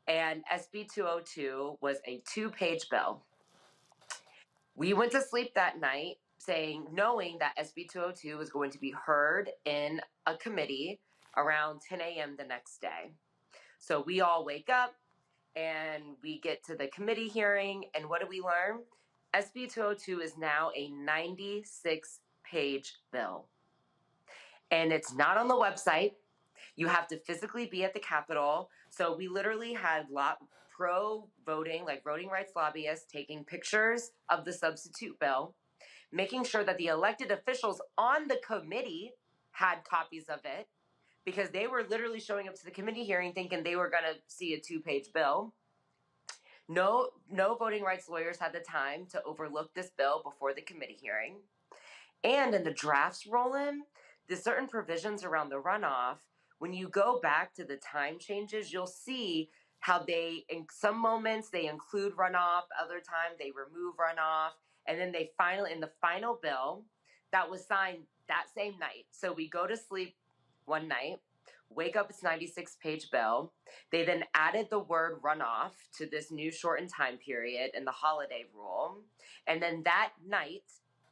and SB 202 was a 2-page bill. We went to sleep that night knowing that SB 202 was going to be heard in a committee around 10 a.m. the next day. So we all wake up and we get to the committee hearing, and what do we learn? SB 202 is now a 96-page bill. And it's not on the website. You have to physically be at the Capitol. So we literally had pro-voting, like voting rights lobbyists, taking pictures of the substitute bill, making sure that the elected officials on the committee had copies of it, because they were literally showing up to the committee hearing thinking they were going to see a 2-page bill. No voting rights lawyers had the time to overlook this bill before the committee hearing. And in the drafts, Roland, there's certain provisions around the runoff. When you go back to the time changes, you'll see how in some moments they include runoff, other times they remove runoff, and then they finally, in the final bill that was signed that same night. So we go to sleep one night, wake up, it's 96-page bill. They then added the word runoff to this new shortened time period in the holiday rule. And then that night,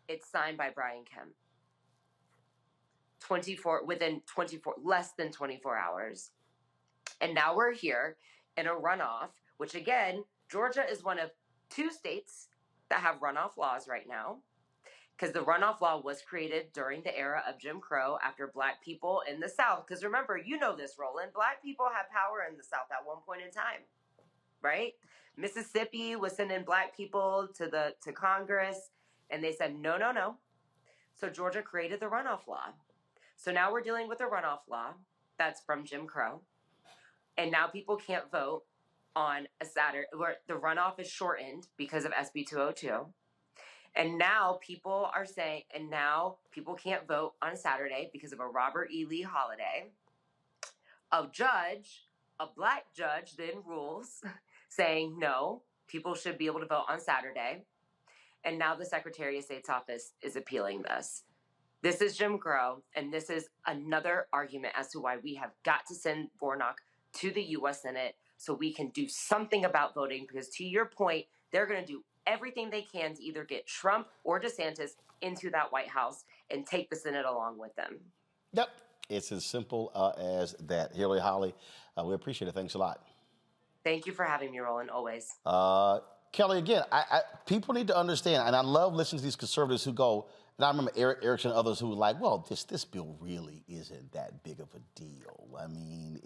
it's signed by Brian Kemp. Within less than 24 hours. And now we're here in a runoff, which again, Georgia is one of 2 states that have runoff laws right now, because the runoff law was created during the era of Jim Crow after Black people in the South. Because remember, you know this, Roland, Black people had power in the South at one point in time, right? Mississippi was sending Black people to Congress, and they said, no, no, no. So Georgia created the runoff law. So now we're dealing with a runoff law that's from Jim Crow. And now people can't vote on a Saturday, where the runoff is shortened because of SB 202. And now people are saying, and now people can't vote on a Saturday because of a Robert E. Lee holiday. A Black judge then rules saying, no, people should be able to vote on Saturday. And now the Secretary of State's office is appealing this. This is Jim Crow, and this is another argument as to why we have got to send Warnock to the U.S. Senate so we can do something about voting, because to your point, they're going to do everything they can to either get Trump or DeSantis into that White House and take the Senate along with them. Yep. It's as simple as that. Hillary Holly, we appreciate it. Thanks a lot. Thank you for having me, Roland, always. Kelly, again, people need to understand, and I love listening to these conservatives who go, and I remember Eric Erickson and others who were like, well, this bill really isn't that big of a deal. I mean,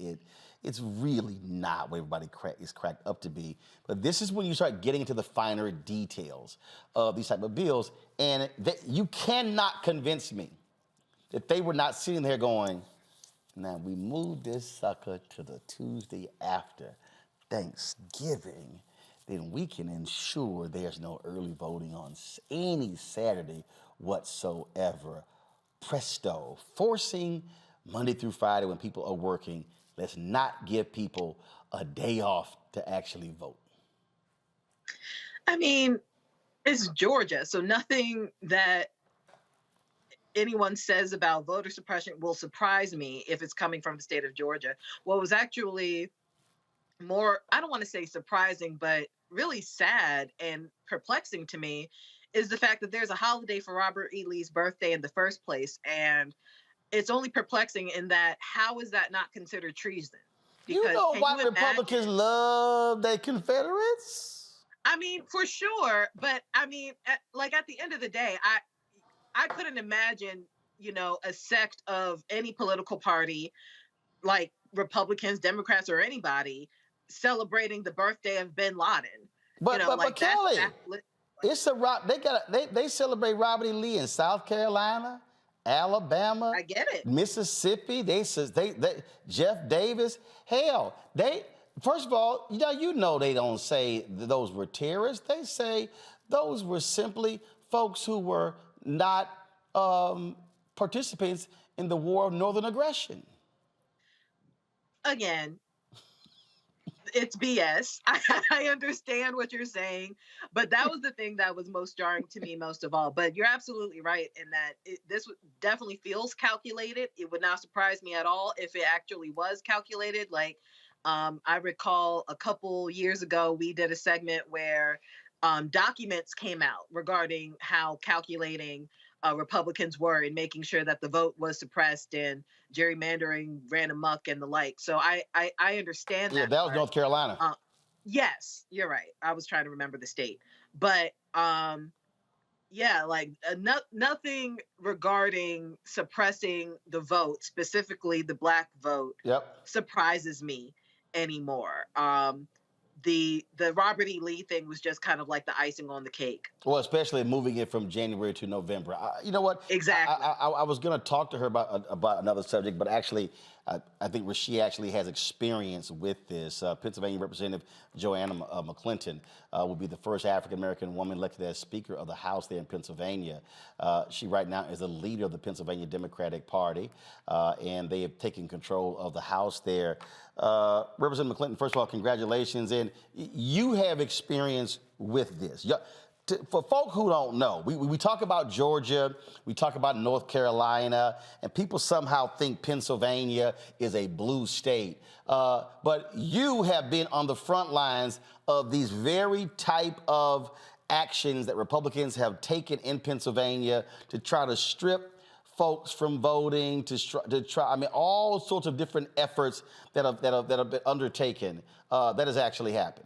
it's really not what everybody is cracked up to be. But this is when you start getting into the finer details of these type of bills, and you cannot convince me that they were not sitting there going, now we move this sucker to the Tuesday after Thanksgiving, then we can ensure there's no early voting on any Saturday whatsoever. Presto, forcing Monday through Friday when people are working. Let's not give people a day off to actually vote. I mean, it's Georgia, so nothing that anyone says about voter suppression will surprise me if it's coming from the state of Georgia. What was actually more, I don't want to say surprising, but really sad and perplexing to me is the fact that there's a holiday for Robert E. Lee's birthday in the first place. And it's only perplexing in that, how is that not considered treason? Because you know why Republicans love their Confederates? I mean, for sure. But I mean, at the end of the day, I couldn't imagine, a sect of any political party, like Republicans, Democrats, or anybody, celebrating the birthday of Bin Laden. But Kelly, they celebrate Robert E. Lee in South Carolina, Alabama, I get it, Mississippi. They Jeff Davis. Hell, first of all, they don't say those were terrorists. They say those were simply folks who were not participants in the war of northern aggression. Again, it's BS. I understand what you're saying, but that was the thing that was most jarring to me most of all. But you're absolutely right in that this definitely feels calculated. It would not surprise me at all if it actually was calculated. I recall a couple years ago, we did a segment where documents came out regarding how calculating Republicans were in making sure that the vote was suppressed and gerrymandering ran amok and the like. So I understand that. Yeah, that was North Carolina. Yes, you're right. I was trying to remember the state. But nothing regarding suppressing the vote, specifically the Black vote, surprises me anymore. The Robert E. Lee thing was just kind of like the icing on the cake. Well, especially moving it from January to November. You know what? Exactly. I was going to talk to her about another subject, but actually, I think where she actually has experience with this. Pennsylvania Representative Joanna McClinton will be the first African-American woman elected as Speaker of the House there in Pennsylvania. She right now is the leader of the Pennsylvania Democratic Party, and they have taken control of the House there. Representative McClinton, first of all, congratulations. And you have experience with this. For folk who don't know, we talk about Georgia, we talk about North Carolina, and people somehow think Pennsylvania is a blue state. But you have been on the front lines of these very type of actions that Republicans have taken in Pennsylvania to try to strip folks from voting to try. I mean, all sorts of different efforts that have been undertaken. That has actually happened.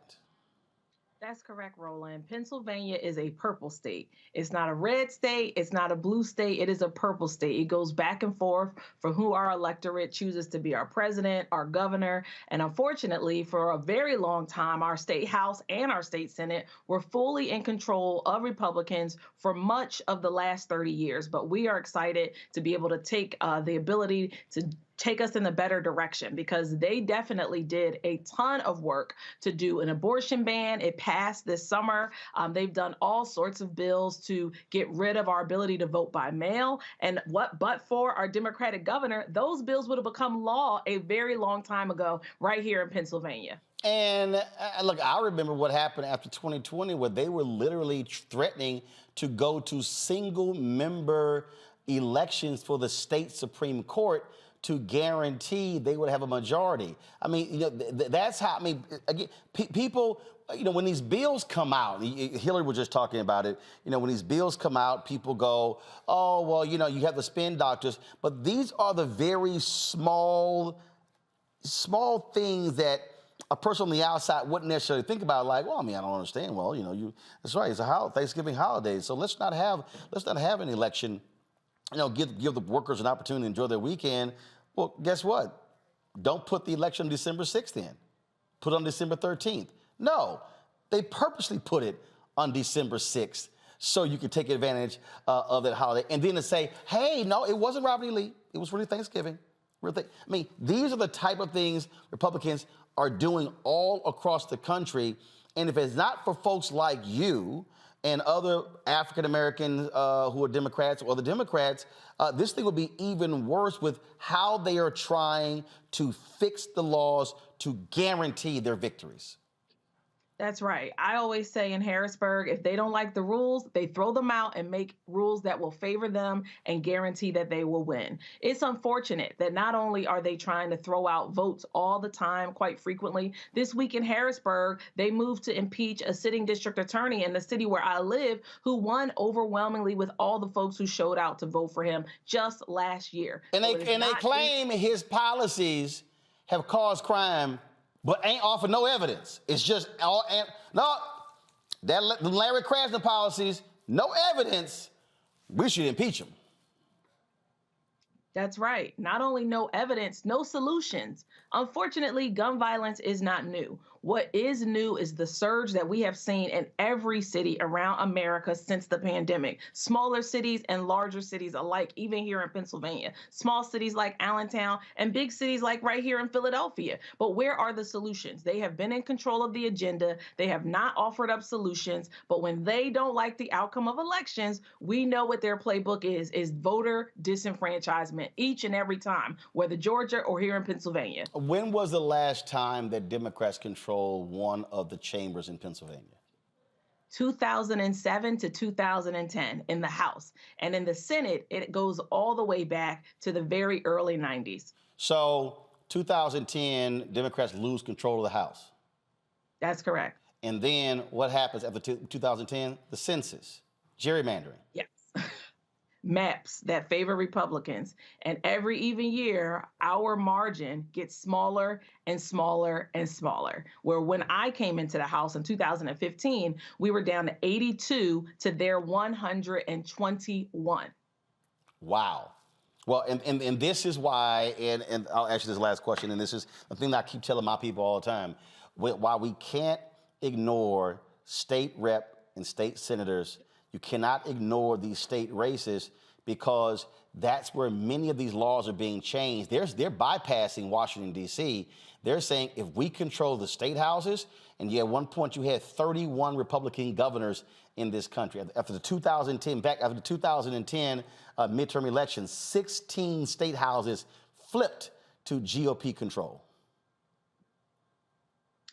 That's correct, Roland. Pennsylvania is a purple state. It's not a red state. It's not a blue state. It is a purple state. It goes back and forth for who our electorate chooses to be our president, our governor. And unfortunately, for a very long time, our state house and our state senate were fully in control of Republicans for much of the last 30 years. But we are excited to be able to take the ability to take us in a better direction, because they definitely did a ton of work to do an abortion ban. It passed this summer. They've done all sorts of bills to get rid of our ability to vote by mail. And but for our Democratic governor, those bills would have become law a very long time ago right here in Pennsylvania. And look, I remember what happened after 2020, where they were literally threatening to go to single-member elections for the state Supreme Court to guarantee they would have a majority. I mean, you know, that's how, I mean, again, people, you know, when these bills come out, Hillary was just talking about it, you know, when these bills come out, people go, oh, well, you know, you have the spin doctors, but these are the very small things that a person on the outside wouldn't necessarily think about, like, well, I mean, I don't understand. Well, you know, that's right, it's a Thanksgiving holiday, so let's not have an election, you know, give the workers an opportunity to enjoy their weekend. Well, guess what? Don't put the election on December 6th in. Put it on December 13th. No, they purposely put it on December 6th so you could take advantage of that holiday. And then to say, hey, no, it wasn't Robert E. Lee. It was really Thanksgiving. I mean, these are the type of things Republicans are doing all across the country. And if it's not for folks like you and other African Americans who are Democrats or the Democrats, this thing would be even worse with how they are trying to fix the laws to guarantee their victories. That's right. I always say in Harrisburg, if they don't like the rules, they throw them out and make rules that will favor them and guarantee that they will win. It's unfortunate that not only are they trying to throw out votes all the time, quite frequently, this week in Harrisburg, they moved to impeach a sitting district attorney in the city where I live, who won overwhelmingly with all the folks who showed out to vote for him just last year. And they claim his policies have caused crime, but ain't offered no evidence. It's just all, the Larry Krasner policies, no evidence. We should impeach him. That's right. Not only no evidence, no solutions. Unfortunately, gun violence is not new. What is new is the surge that we have seen in every city around America since the pandemic. Smaller cities and larger cities alike, even here in Pennsylvania. Small cities like Allentown and big cities like right here in Philadelphia. But where are the solutions? They have been in control of the agenda. They have not offered up solutions. But when they don't like the outcome of elections, we know what their playbook is voter disenfranchisement each and every time, whether Georgia or here in Pennsylvania. When was the last time that Democrats controlled one of the chambers in Pennsylvania? 2007 to 2010 in the House. And in the Senate, it goes all the way back to the very early 90s. So 2010, Democrats lose control of the House. That's correct. And then what happens after 2010? The census, gerrymandering. Yes. Maps that favor Republicans. And every even year, our margin gets smaller and smaller and smaller. Where when I came into the House in 2015, we were down to 82 to their 121. Wow. Well, and this is why, and I'll ask you this last question, and this is the thing that I keep telling my people all the time, why we can't ignore state rep and state senators. You cannot ignore these state races, because that's where many of these laws are being changed. They're bypassing Washington, D.C. They're saying if we control the state houses, and at one point you had 31 Republican governors in this country. After the 2010 midterm elections, 16 state houses flipped to GOP control.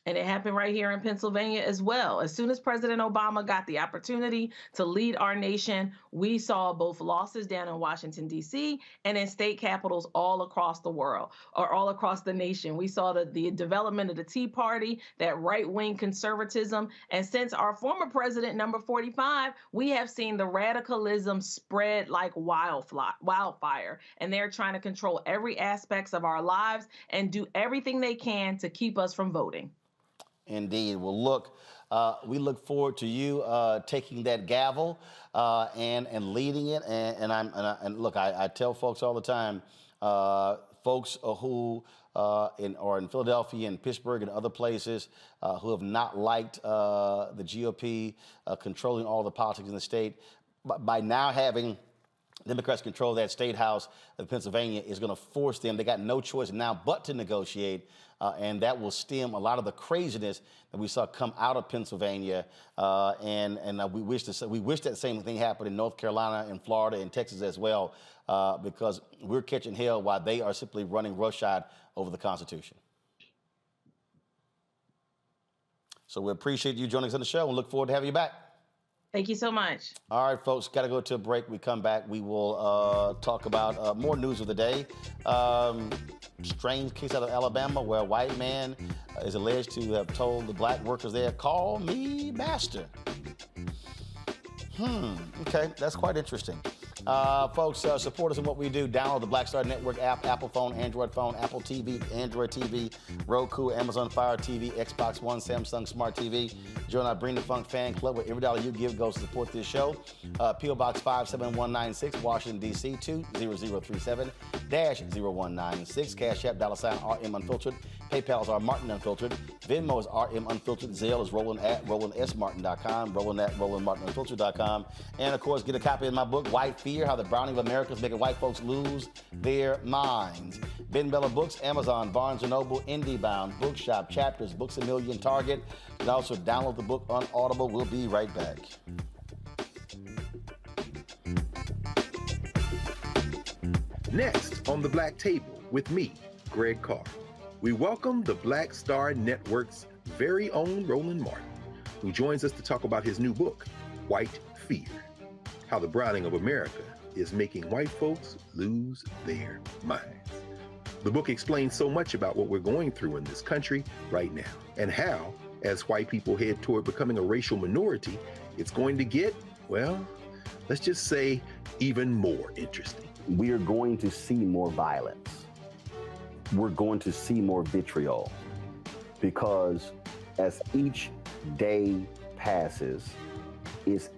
And it happened right here in Pennsylvania as well. As soon as President Obama got the opportunity to lead our nation, we saw both losses down in Washington, D.C. and in state capitals all across the world, or all across the nation. We saw the development of the Tea Party, that right-wing conservatism. And since our former president, number 45, we have seen the radicalism spread like wildfire. And they're trying to control every aspect of our lives and do everything they can to keep us from voting. Indeed. Well, look, we look forward to you taking that gavel and leading it. And look, I tell folks all the time, folks who are in Philadelphia and Pittsburgh and other places who have not liked the GOP controlling all the politics in the state, by now having Democrats control that state house of Pennsylvania is going to force them. They got no choice now but to negotiate, and that will stem a lot of the craziness that we saw come out of Pennsylvania. We wish that same thing happened in North Carolina and Florida and Texas as well, because we're catching hell while they are simply running roughshod over the Constitution. So we appreciate you joining us on the show and look forward to having you back. Thank you so much. All right, folks, got to go to a break. We come back, we will talk about more news of the day. Strange case out of Alabama where a white man is alleged to have told the black workers there, "Call me master." Okay, that's quite interesting. Folks, support us in what we do. Download the Black Star Network app, Apple phone, Android phone, Apple TV, Android TV, Roku, Amazon Fire TV, Xbox One, Samsung Smart TV. Join our Bring the Funk fan club where every dollar you give goes to support this show. P.O. Box 57196, Washington, D.C. 20037-0196. Cash App, $RM Unfiltered. PayPal is R Martin Unfiltered. Venmo is RM Unfiltered. Zelle is Roland at RolandSMartin.com. Roland at RolandMartinUnfiltered.com. And of course, get a copy of my book, White Fear: How the Browning of America is Making White Folks Lose Their Minds. Ben Bella Books, Amazon, Barnes & Noble, IndieBound, Bookshop, Chapters, Books A Million, Target. You can also download the book on Audible. We'll be right back. Next on the Black Table with me, Greg Carr, we welcome the Black Star Network's very own Roland Martin, who joins us to talk about his new book, White Fear: How the Browning of America is Making White Folks Lose Their Minds. The book explains so much about what we're going through in this country right now, and how, as white people head toward becoming a racial minority, it's going to get, well, let's just say, even more interesting. We are going to see more violence. We're going to see more vitriol, because as each day passes, it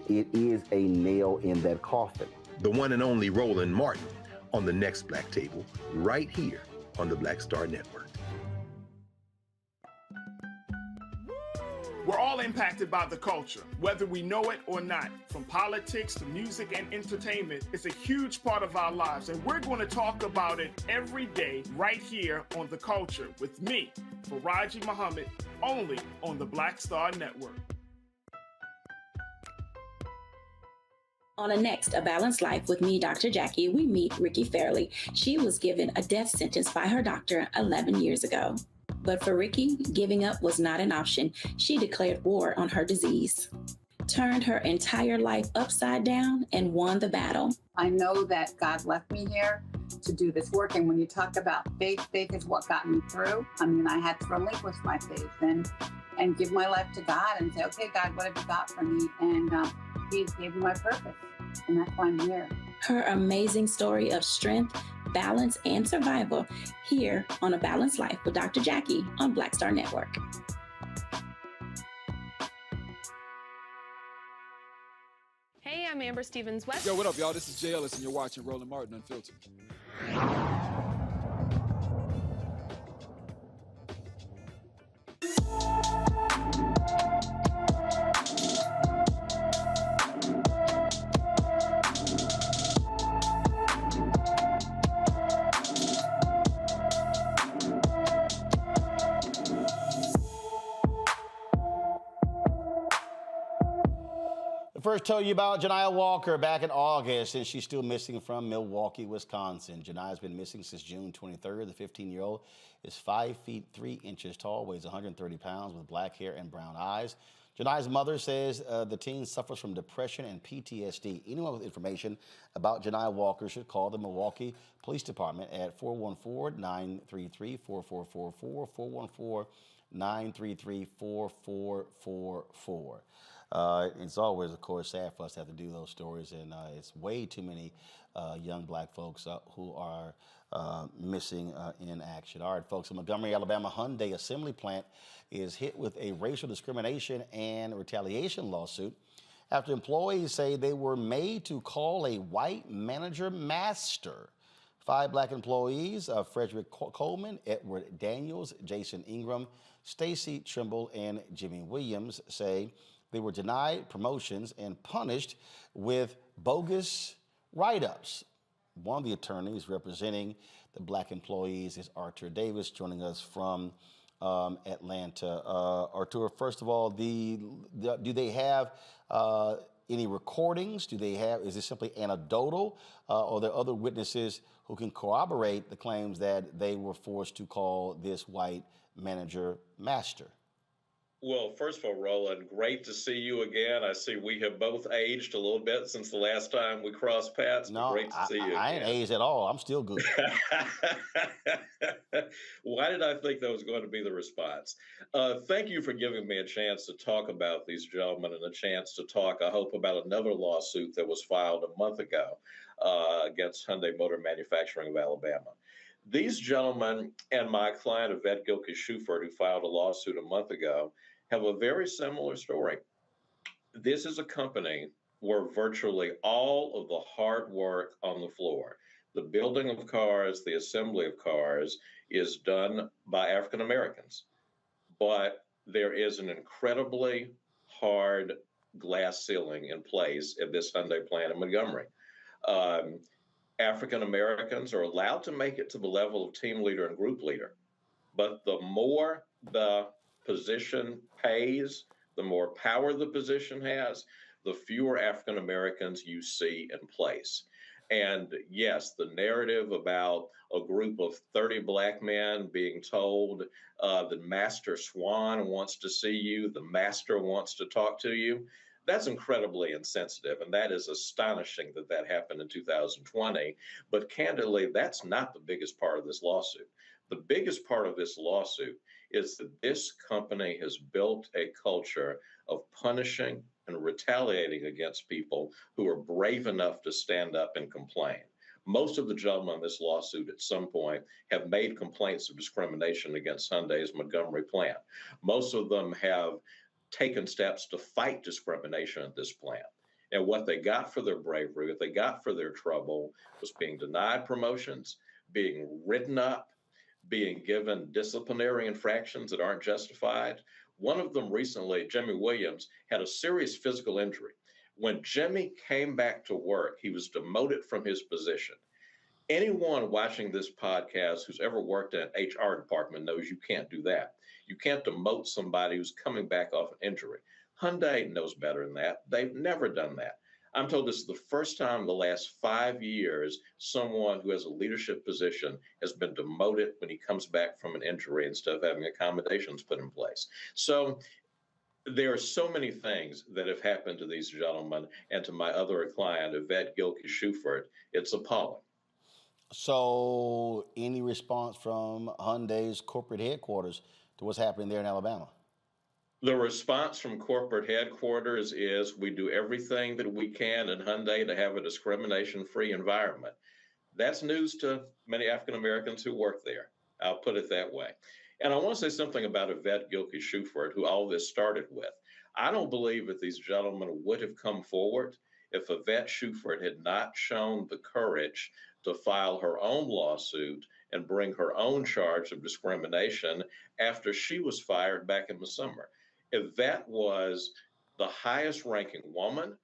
is a nail in that coffin. The one and only Roland Martin on the next Black Table, right here on the Black Star Network. We're all impacted by the culture, whether we know it or not. From politics to music and entertainment, it's a huge part of our lives, and we're going to talk about it every day right here on The Culture with me, Faraji Muhammad, only on the Black Star Network. On a next A Balanced Life with me, Dr. Jackie, we meet Ricky Fairley. She was given a death sentence by her doctor 11 years ago. But for Ricky, giving up was not an option. She declared war on her disease, turned her entire life upside down, and won the battle. I know that God left me here to do this work. And when you talk about faith, faith is what got me through. I mean, I had to relinquish my faith and give my life to God and say, okay, God, what have you got for me? And He gave me my purpose. And that's why I'm here. Her amazing story of strength, balance, and survival here on A Balanced Life with Dr. Jackie on Black Star Network. Hey, I'm Amber Stevens-West. Yo, what up, y'all? This is Jay Ellis, and you're watching Roland Martin Unfiltered. First, tell you about Janiah Walker back in August, and she's still missing from Milwaukee, Wisconsin. Janiah's been missing since June 23rd. The 15-year-old is 5 feet 3 inches tall, weighs 130 pounds, with black hair and brown eyes. Janiah's mother says the teen suffers from depression and PTSD. Anyone with information about Janiah Walker should call the Milwaukee Police Department at 414-933-4444, 414-933-4444. It's always, of course, sad for us to have to do those stories, and it's way too many young black folks who are missing in action. All right, folks, the Montgomery, Alabama Hyundai assembly plant is hit with a racial discrimination and retaliation lawsuit after employees say they were made to call a white manager master. 5 black employees, Frederick Coleman, Edward Daniels, Jason Ingram, Stacy Trimble, and Jimmy Williams, say they were denied promotions and punished with bogus write-ups. One of the attorneys representing the black employees is Arthur Davis, joining us from Atlanta. Arthur, first of all, do they have any recordings? Is this simply anecdotal? Or are there other witnesses who can corroborate the claims that they were forced to call this white manager master? Well, first of all, Roland, great to see you again. I see we have both aged a little bit since the last time we crossed paths. No, great to see you I again. ain't aged at all. I'm still good. Why did I think that was going to be the response? Thank you for giving me a chance to talk about these gentlemen and a chance to talk, I hope, about another lawsuit that was filed a month ago against Hyundai Motor Manufacturing of Alabama. These gentlemen and my client, Yvette Gilkey-Shuford, who filed a lawsuit a month ago, have a very similar story. This is a company where virtually all of the hard work on the floor, the building of cars, the assembly of cars, is done by African Americans. But there is an incredibly hard glass ceiling in place at this Hyundai plant in Montgomery. African Americans are allowed to make it to the level of team leader and group leader, but the more the position pays, the more power the position has, the fewer African Americans you see in place. And yes, the narrative about a group of 30 black men being told that Master Swan wants to see you, the master wants to talk to you, that's incredibly insensitive. And that is astonishing that that happened in 2020. But candidly, that's not the biggest part of this lawsuit. The biggest part of this lawsuit is that this company has built a culture of punishing and retaliating against people who are brave enough to stand up and complain. Most of the gentlemen in this lawsuit at some point have made complaints of discrimination against Hyundai's Montgomery plant. Most of them have taken steps to fight discrimination at this plant. And what they got for their bravery, what they got for their trouble, was being denied promotions, being written up, being given disciplinary infractions that aren't justified. One of them recently, Jimmy Williams, had a serious physical injury. When Jimmy came back to work, he was demoted from his position. Anyone watching this podcast who's ever worked in an HR department knows you can't do that. You can't demote somebody who's coming back off an injury. Hyundai knows better than that. They've never done that. I'm told this is the first time in the last 5 years someone who has a leadership position has been demoted when he comes back from an injury instead of having accommodations put in place. So there are so many things that have happened to these gentlemen and to my other client, Yvette Gilkey-Shuford. It's appalling. So any response from Hyundai's corporate headquarters to what's happening there in Alabama? The response from corporate headquarters is we do everything that we can in Hyundai to have a discrimination-free environment. That's news to many African Americans who work there. I'll put it that way. And I want to say something about Yvette Gilkey-Shuford, who all this started with. I don't believe that these gentlemen would have come forward if Yvette Shuford had not shown the courage to file her own lawsuit and bring her own charge of discrimination after she was fired back in the summer. Yvette was the highest ranking woman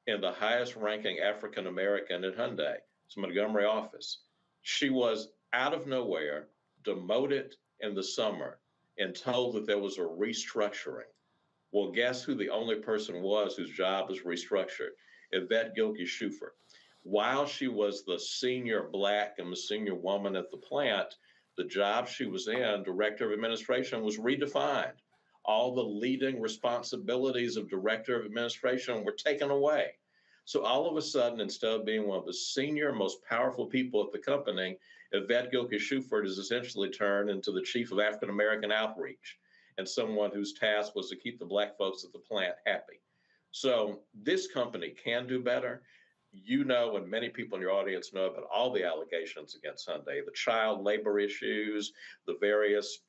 and the highest ranking African American at Hyundai, its Montgomery office. She was out of nowhere demoted in the summer and told that there was a restructuring. Well, guess who the only person was whose job was restructured? Yvette Gilkey-Schufer. While she was the senior Black and the senior woman at the plant, the job she was in, Director of Administration, was redefined. All the leading responsibilities of Director of Administration were taken away. So all of a sudden, instead of being one of the senior, most powerful people at the company, Yvette Gilkey-Schufer is essentially turned into the chief of African American outreach and someone whose task was to keep the Black folks at the plant happy. So this company can do better. You know, and many people in your audience know about all the allegations against Hyundai, the child labor issues, the various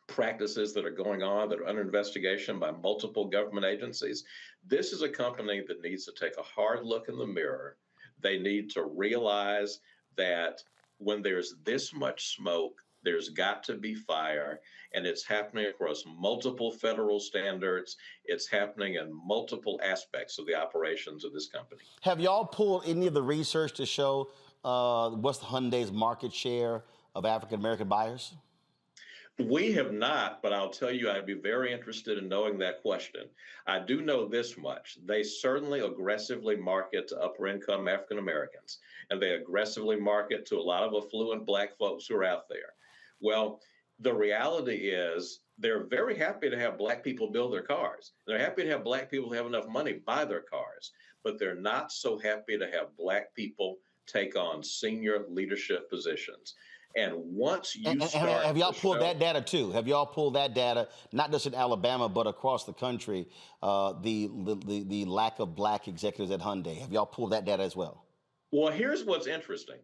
practices that are going on that are under investigation by multiple government agencies. This is a company that needs to take a hard look in the mirror. They need to realize that when there's this much smoke, there's got to be fire, and it's happening across multiple federal standards. It's happening in multiple aspects of the operations of this company. Have y'all pulled any of the research to show what's Hyundai's market share of African American buyers? We have not, but I'll tell you, I'd be very interested in knowing that question. I do know this much. They certainly aggressively market to upper income African Americans, and they aggressively market to a lot of affluent Black folks who are out there. Well, the reality is they're very happy to have Black people build their cars. They're happy to have Black people who have enough money buy their cars, but they're not so happy to have Black people take on senior leadership positions. And once you start, have y'all pulled that data too? Have y'all pulled that data, not just in Alabama, but across the country, the lack of Black executives at Hyundai? Have y'all pulled that data as well? Well, here's what's interesting.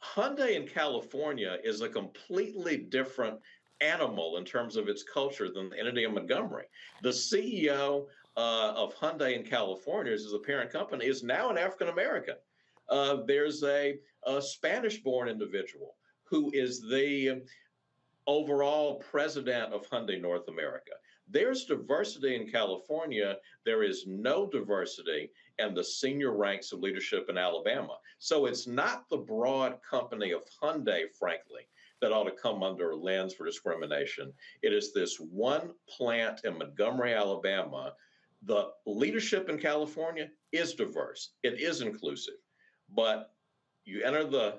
Hyundai in California is a completely different animal in terms of its culture than the entity in Montgomery. The CEO of Hyundai in California, as the parent company, is now an African American. There's a Spanish-born individual who is the overall president of Hyundai North America. There's diversity in California. There is no diversity in the senior ranks of leadership in Alabama. So it's not the broad company of Hyundai, frankly, that ought to come under a lens for discrimination. It is this one plant in Montgomery, Alabama. The leadership in California is diverse. It is inclusive. But you enter the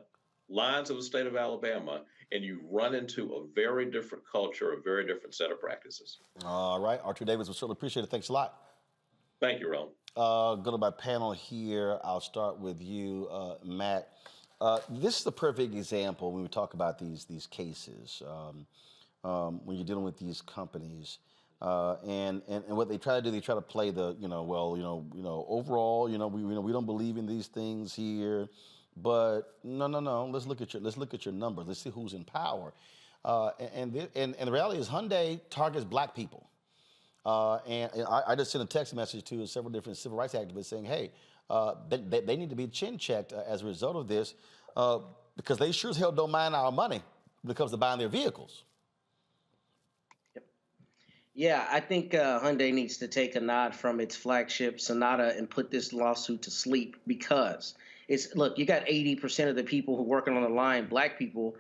lines of the state of Alabama, and you run into a very different culture, a very different set of practices. All right, Arthur Davis, we certainly appreciate it. Thanks a lot. Thank you, Ron. Go to my panel here. I'll start with you, Matt. This is the perfect example when we talk about these cases, when you're dealing with these companies. And what they try to do, they try to play the, overall, we don't believe in these things here. But no. Let's look at your numbers. Let's see who's in power. And the reality is Hyundai targets Black people. And I just sent a text message to several different civil rights activists saying, hey, they need to be chin checked as a result of this, because they sure as hell don't mind our money when it comes to buying their vehicles. Yeah, I think Hyundai needs to take a nod from its flagship Sonata and put this lawsuit to sleep, because look, you got 80% of the people who are working on the line, Black people.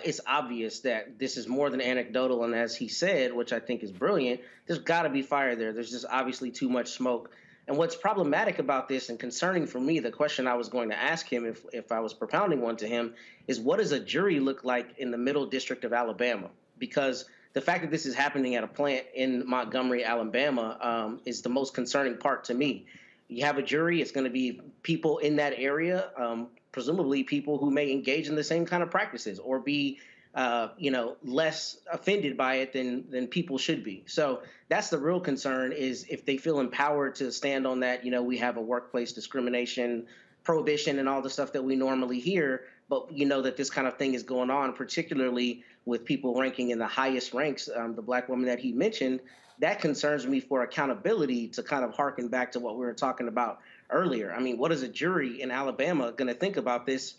It's obvious that this is more than anecdotal. And as he said, which I think is brilliant, there's got to be fire there. There's just obviously too much smoke. And what's problematic about this and concerning for me, the question I was going to ask him if I was propounding one to him, is what does a jury look like in the Middle District of Alabama? Because the fact that this is happening at a plant in Montgomery, Alabama, is the most concerning part to me. You have a jury, it's going to be people in that area, presumably people who may engage in the same kind of practices or be, less offended by it than people should be. So that's the real concern, is if they feel empowered to stand on that, we have a workplace discrimination prohibition and all the stuff that we normally hear, but that this kind of thing is going on, particularly with people ranking in the highest ranks, the Black woman that he mentioned. That concerns me for accountability, to kind of harken back to what we were talking about earlier. I mean, what is a jury in Alabama going to think about this?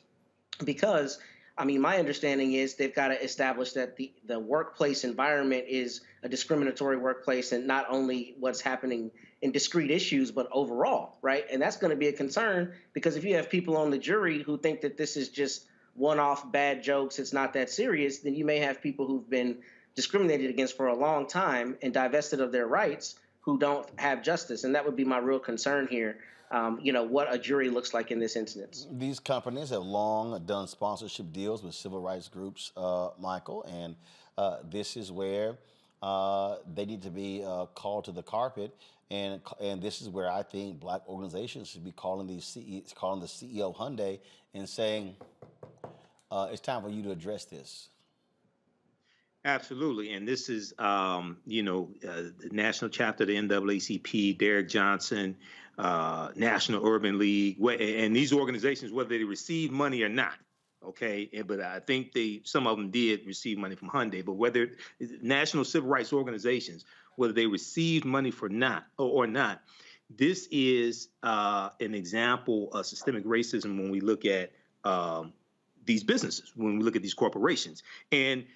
Because, my understanding is they've got to establish that the workplace environment is a discriminatory workplace, and not only what's happening in discrete issues, but overall, right? And that's going to be a concern, because if you have people on the jury who think that this is just one-off bad jokes, it's not that serious, then you may have people who've been discriminated against for a long time and divested of their rights, who don't have justice. And that would be my real concern here, what a jury looks like in this instance. These companies have long done sponsorship deals with civil rights groups, Michael, and this is where they need to be called to the carpet. And this is where I think black organizations should be calling the CEO of Hyundai and saying, it's time for you to address this. Absolutely. And this is, the national chapter of the NAACP, Derek Johnson, National Urban League, and these organizations, whether they receive money or not. Okay. But I think some of them did receive money from Hyundai, but whether national civil rights organizations, whether they received money or not, this is an example of systemic racism when we look at these businesses, when we look at these corporations. And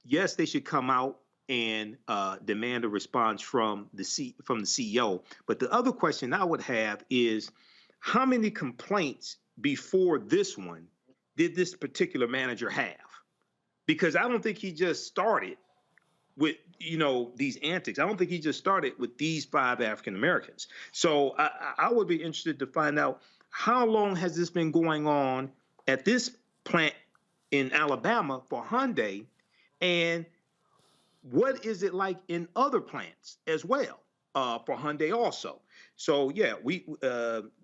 yes, they should come out and demand a response from the CEO. But the other question I would have is, how many complaints before this one did this particular manager have? Because I don't think he just started with these antics. I don't think he just started with these 5 African Americans. So I would be interested to find out, how long has this been going on at this plant in Alabama for Hyundai, and what is it like in other plants as well for Hyundai also? So yeah,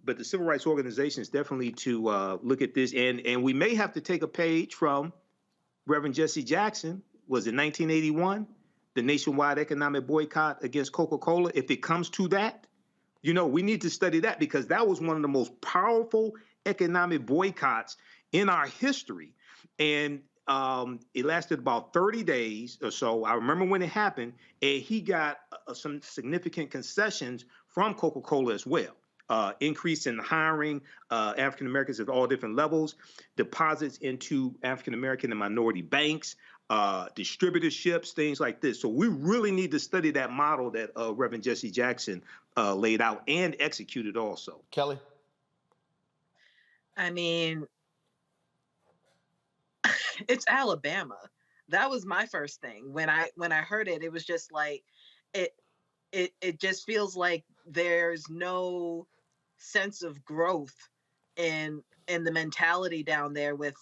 but the civil rights organizations definitely to look at this, and we may have to take a page from Reverend Jesse Jackson. Was it 1981, the nationwide economic boycott against Coca-Cola? If it comes to that, we need to study that, because that was one of the most powerful economic boycotts in our history, and it lasted about 30 days or so. I remember when it happened, and he got some significant concessions from Coca-Cola as well. Increase in hiring African Americans at all different levels, deposits into African American and minority banks, distributorships, things like this. So we really need to study that model that Reverend Jesse Jackson laid out and executed also. Kelly? I mean, it's Alabama. That was my first thing. When I heard it, it was just like, it just feels like there's no sense of growth in the mentality down there with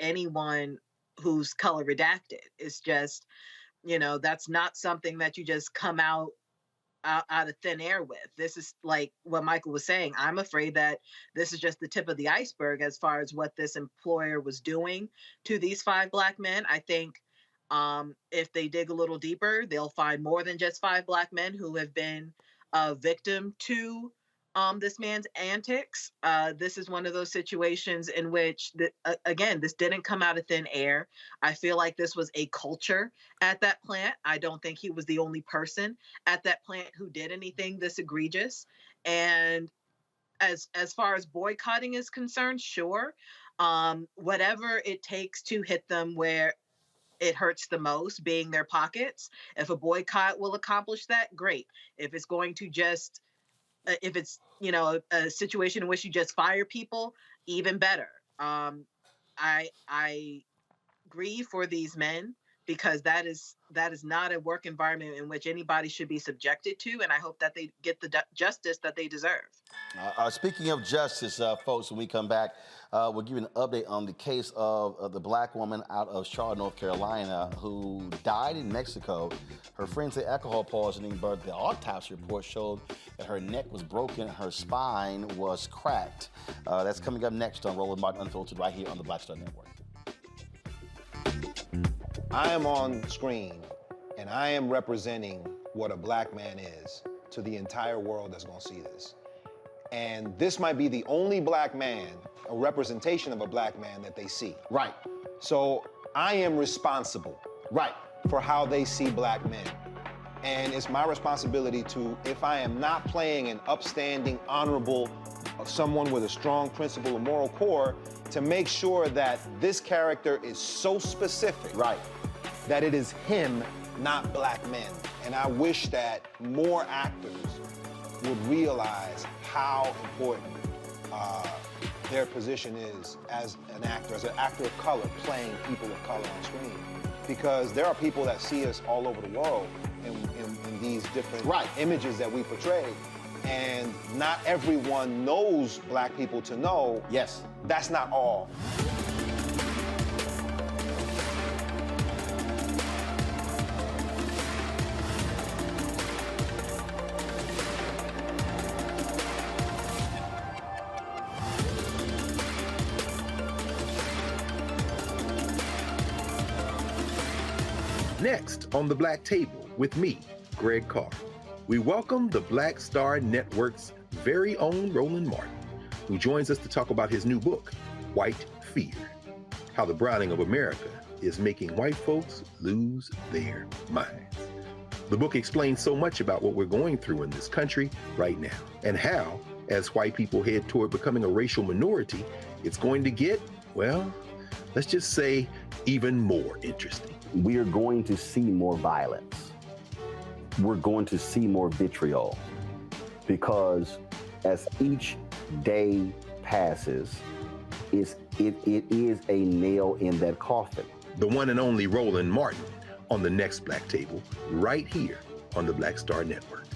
anyone who's color redacted. It's just, that's not something that you just come out of thin air with. This is like what Michael was saying. I'm afraid that this is just the tip of the iceberg as far as what this employer was doing to these 5 Black men. I think if they dig a little deeper, they'll find more than just 5 Black men who have been a victim to this man's antics. This is one of those situations in which, again, this didn't come out of thin air. I feel like this was a culture at that plant. I don't think he was the only person at that plant who did anything this egregious. And as far as boycotting is concerned, sure, whatever it takes to hit them where it hurts the most, being their pockets. If a boycott will accomplish that, great. If it's going to just if it's a situation in which you just fire people, even better. I grieve for these men, because that is not a work environment in which anybody should be subjected to, and I hope that they get the justice that they deserve. Speaking of justice, folks, when we come back, we'll give you an update on the case of the Black woman out of Charlotte, North Carolina, who died in Mexico. Her friends say alcohol poisoning, but the autopsy report showed that her neck was broken, her spine was cracked. That's coming up next on Roland Martin Unfiltered, right here on the Black Star Network. I am on screen, and I am representing what a Black man is to the entire world that's gonna see this. And this might be the only Black man, a representation of a Black man that they see. Right. So I am responsible. Right. For how they see Black men. And it's my responsibility to, if I am not playing an upstanding, honorable, someone with a strong principle and moral core, to make sure that this character is so specific. Right. That it is him, not Black men. And I wish that more actors would realize how important their position is as an actor of color, playing people of color on screen. Because there are people that see us all over the world, in these different images that we portray. And not everyone knows black people to know. Yes. That's not all. Next on the Black Table with me, Greg Carr, we welcome the Black Star Network's very own Roland Martin, who joins us to talk about his new book, White Fear, How the Browning of America is Making White Folks Lose Their Minds. The book explains so much about what we're going through in this country right now, and how, as white people head toward becoming a racial minority, it's going to get, well, let's just say, even more interesting. We are going to see more violence. We're going to see more vitriol, because as each day passes, it is a nail in that coffin. The one and only Roland Martin on the next Black Table, right here on the Black Star Network.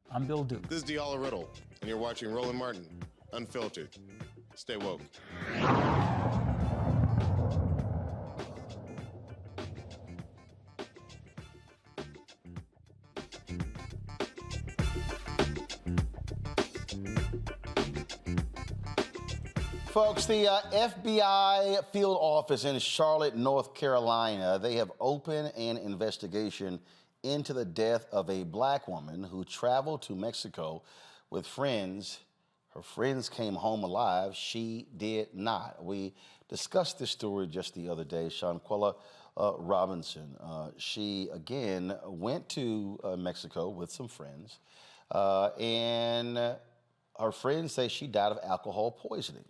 I'm Bill Duke. This is Diala Riddle, and you're watching Roland Martin, Unfiltered. Stay woke. Folks, the FBI field office in Charlotte, North Carolina, they have opened an investigation into the death of a black woman who traveled to Mexico with friends. Her friends came home alive. She did not. We discussed this story just the other day. Shanquella Robinson, she again went to Mexico with some friends, and her friends say she died of alcohol poisoning.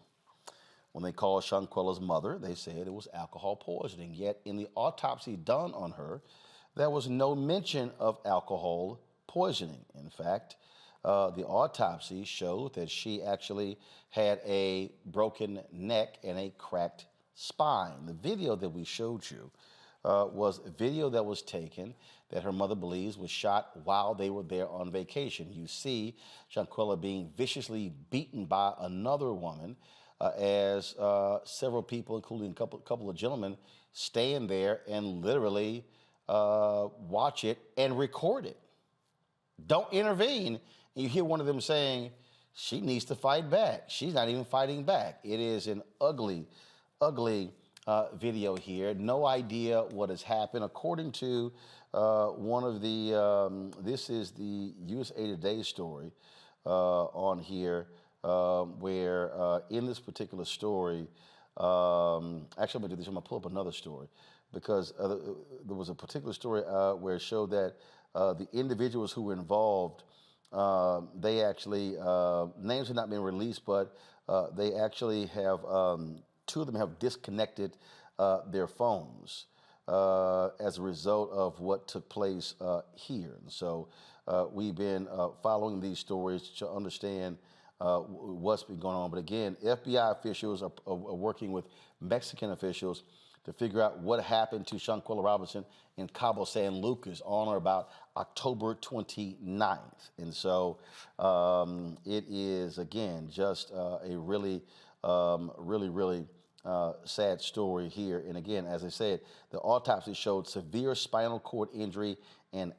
When they called Shanquella's mother, they said it was alcohol poisoning. Yet in the autopsy done on her, there was no mention of alcohol poisoning. In fact, the autopsy showed that she actually had a broken neck and a cracked spine. The video that we showed you was a video that was taken that her mother believes was shot while they were there on vacation. You see Shanquella being viciously beaten by another woman, as several people, including a couple of gentlemen, stand there and literally watch it and record it. Don't intervene. And you hear one of them saying, she needs to fight back. She's not even fighting back. It is an ugly, ugly video here. No idea what has happened. According to one of the, this is the USA Today story on here, where in this particular story, actually I'm gonna do this, I'm gonna pull up another story, because there was a particular story where it showed that the individuals who were involved, they actually, names have not been released, but they actually have, two of them have disconnected their phones as a result of what took place here. And so we've been following these stories to understand what's been going on. But again, FBI officials are working with Mexican officials to figure out what happened to Shanquella Robinson in Cabo San Lucas on or about October 29th. And so it is, again, just a really, really sad story here. And again, as I said, the autopsy showed severe spinal cord injury and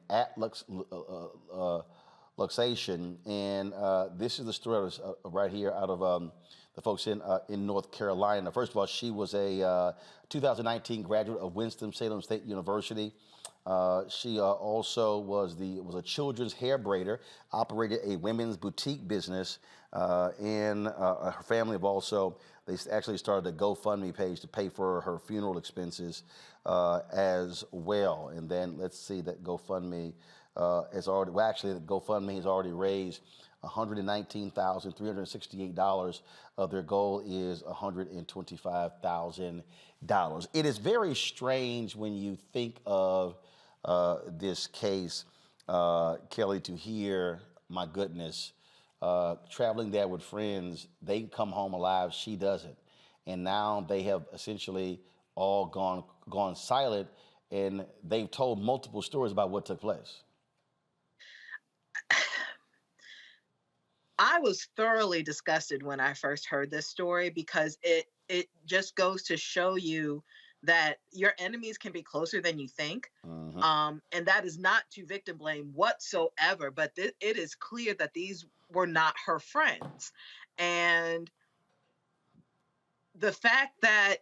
luxation, and this is the story right here out of the folks in North Carolina. First of all, she was a 2019 graduate of Winston-Salem State University. She also was a children's hair braider, operated a women's boutique business, and her family have also, they actually started a GoFundMe page to pay for her funeral expenses as well. And then let's see, that GoFundMe has already, well, actually, the GoFundMe has already raised $119,368. Their goal is $125,000. It is very strange when you think of this case, Kelly, to hear, my goodness, traveling there with friends, they come home alive, she doesn't. And now they have essentially all gone silent, and they've told multiple stories about what took place. I was thoroughly disgusted when I first heard this story because it just goes to show you that your enemies can be closer than you think. And that is not to victim blame whatsoever, but it is clear that these were not her friends. And the fact that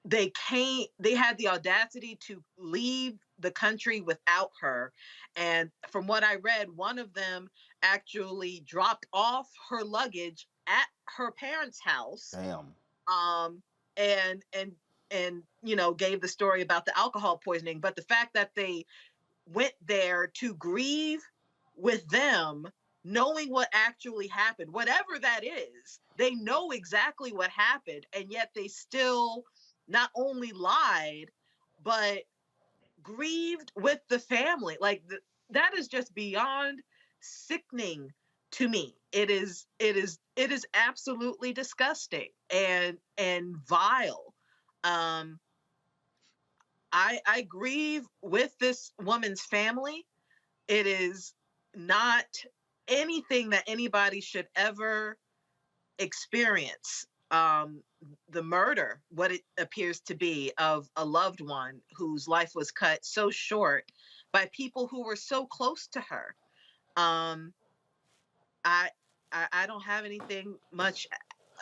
they had the audacity to leave the country without her. And from what I read, one of them actually dropped off her luggage at her parents' house. Damn. And you know, gave the story about the alcohol poisoning. But the fact that they went there to grieve with them, knowing what actually happened, whatever that is, they know exactly what happened, and yet they still not only lied, but grieved with the family. Like that is just beyond sickening to me. It is absolutely disgusting and vile. I grieve with this woman's family. It is not anything that anybody should ever experience. The murder, what it appears to be, of a loved one whose life was cut so short by people who were so close to her. I don't have anything much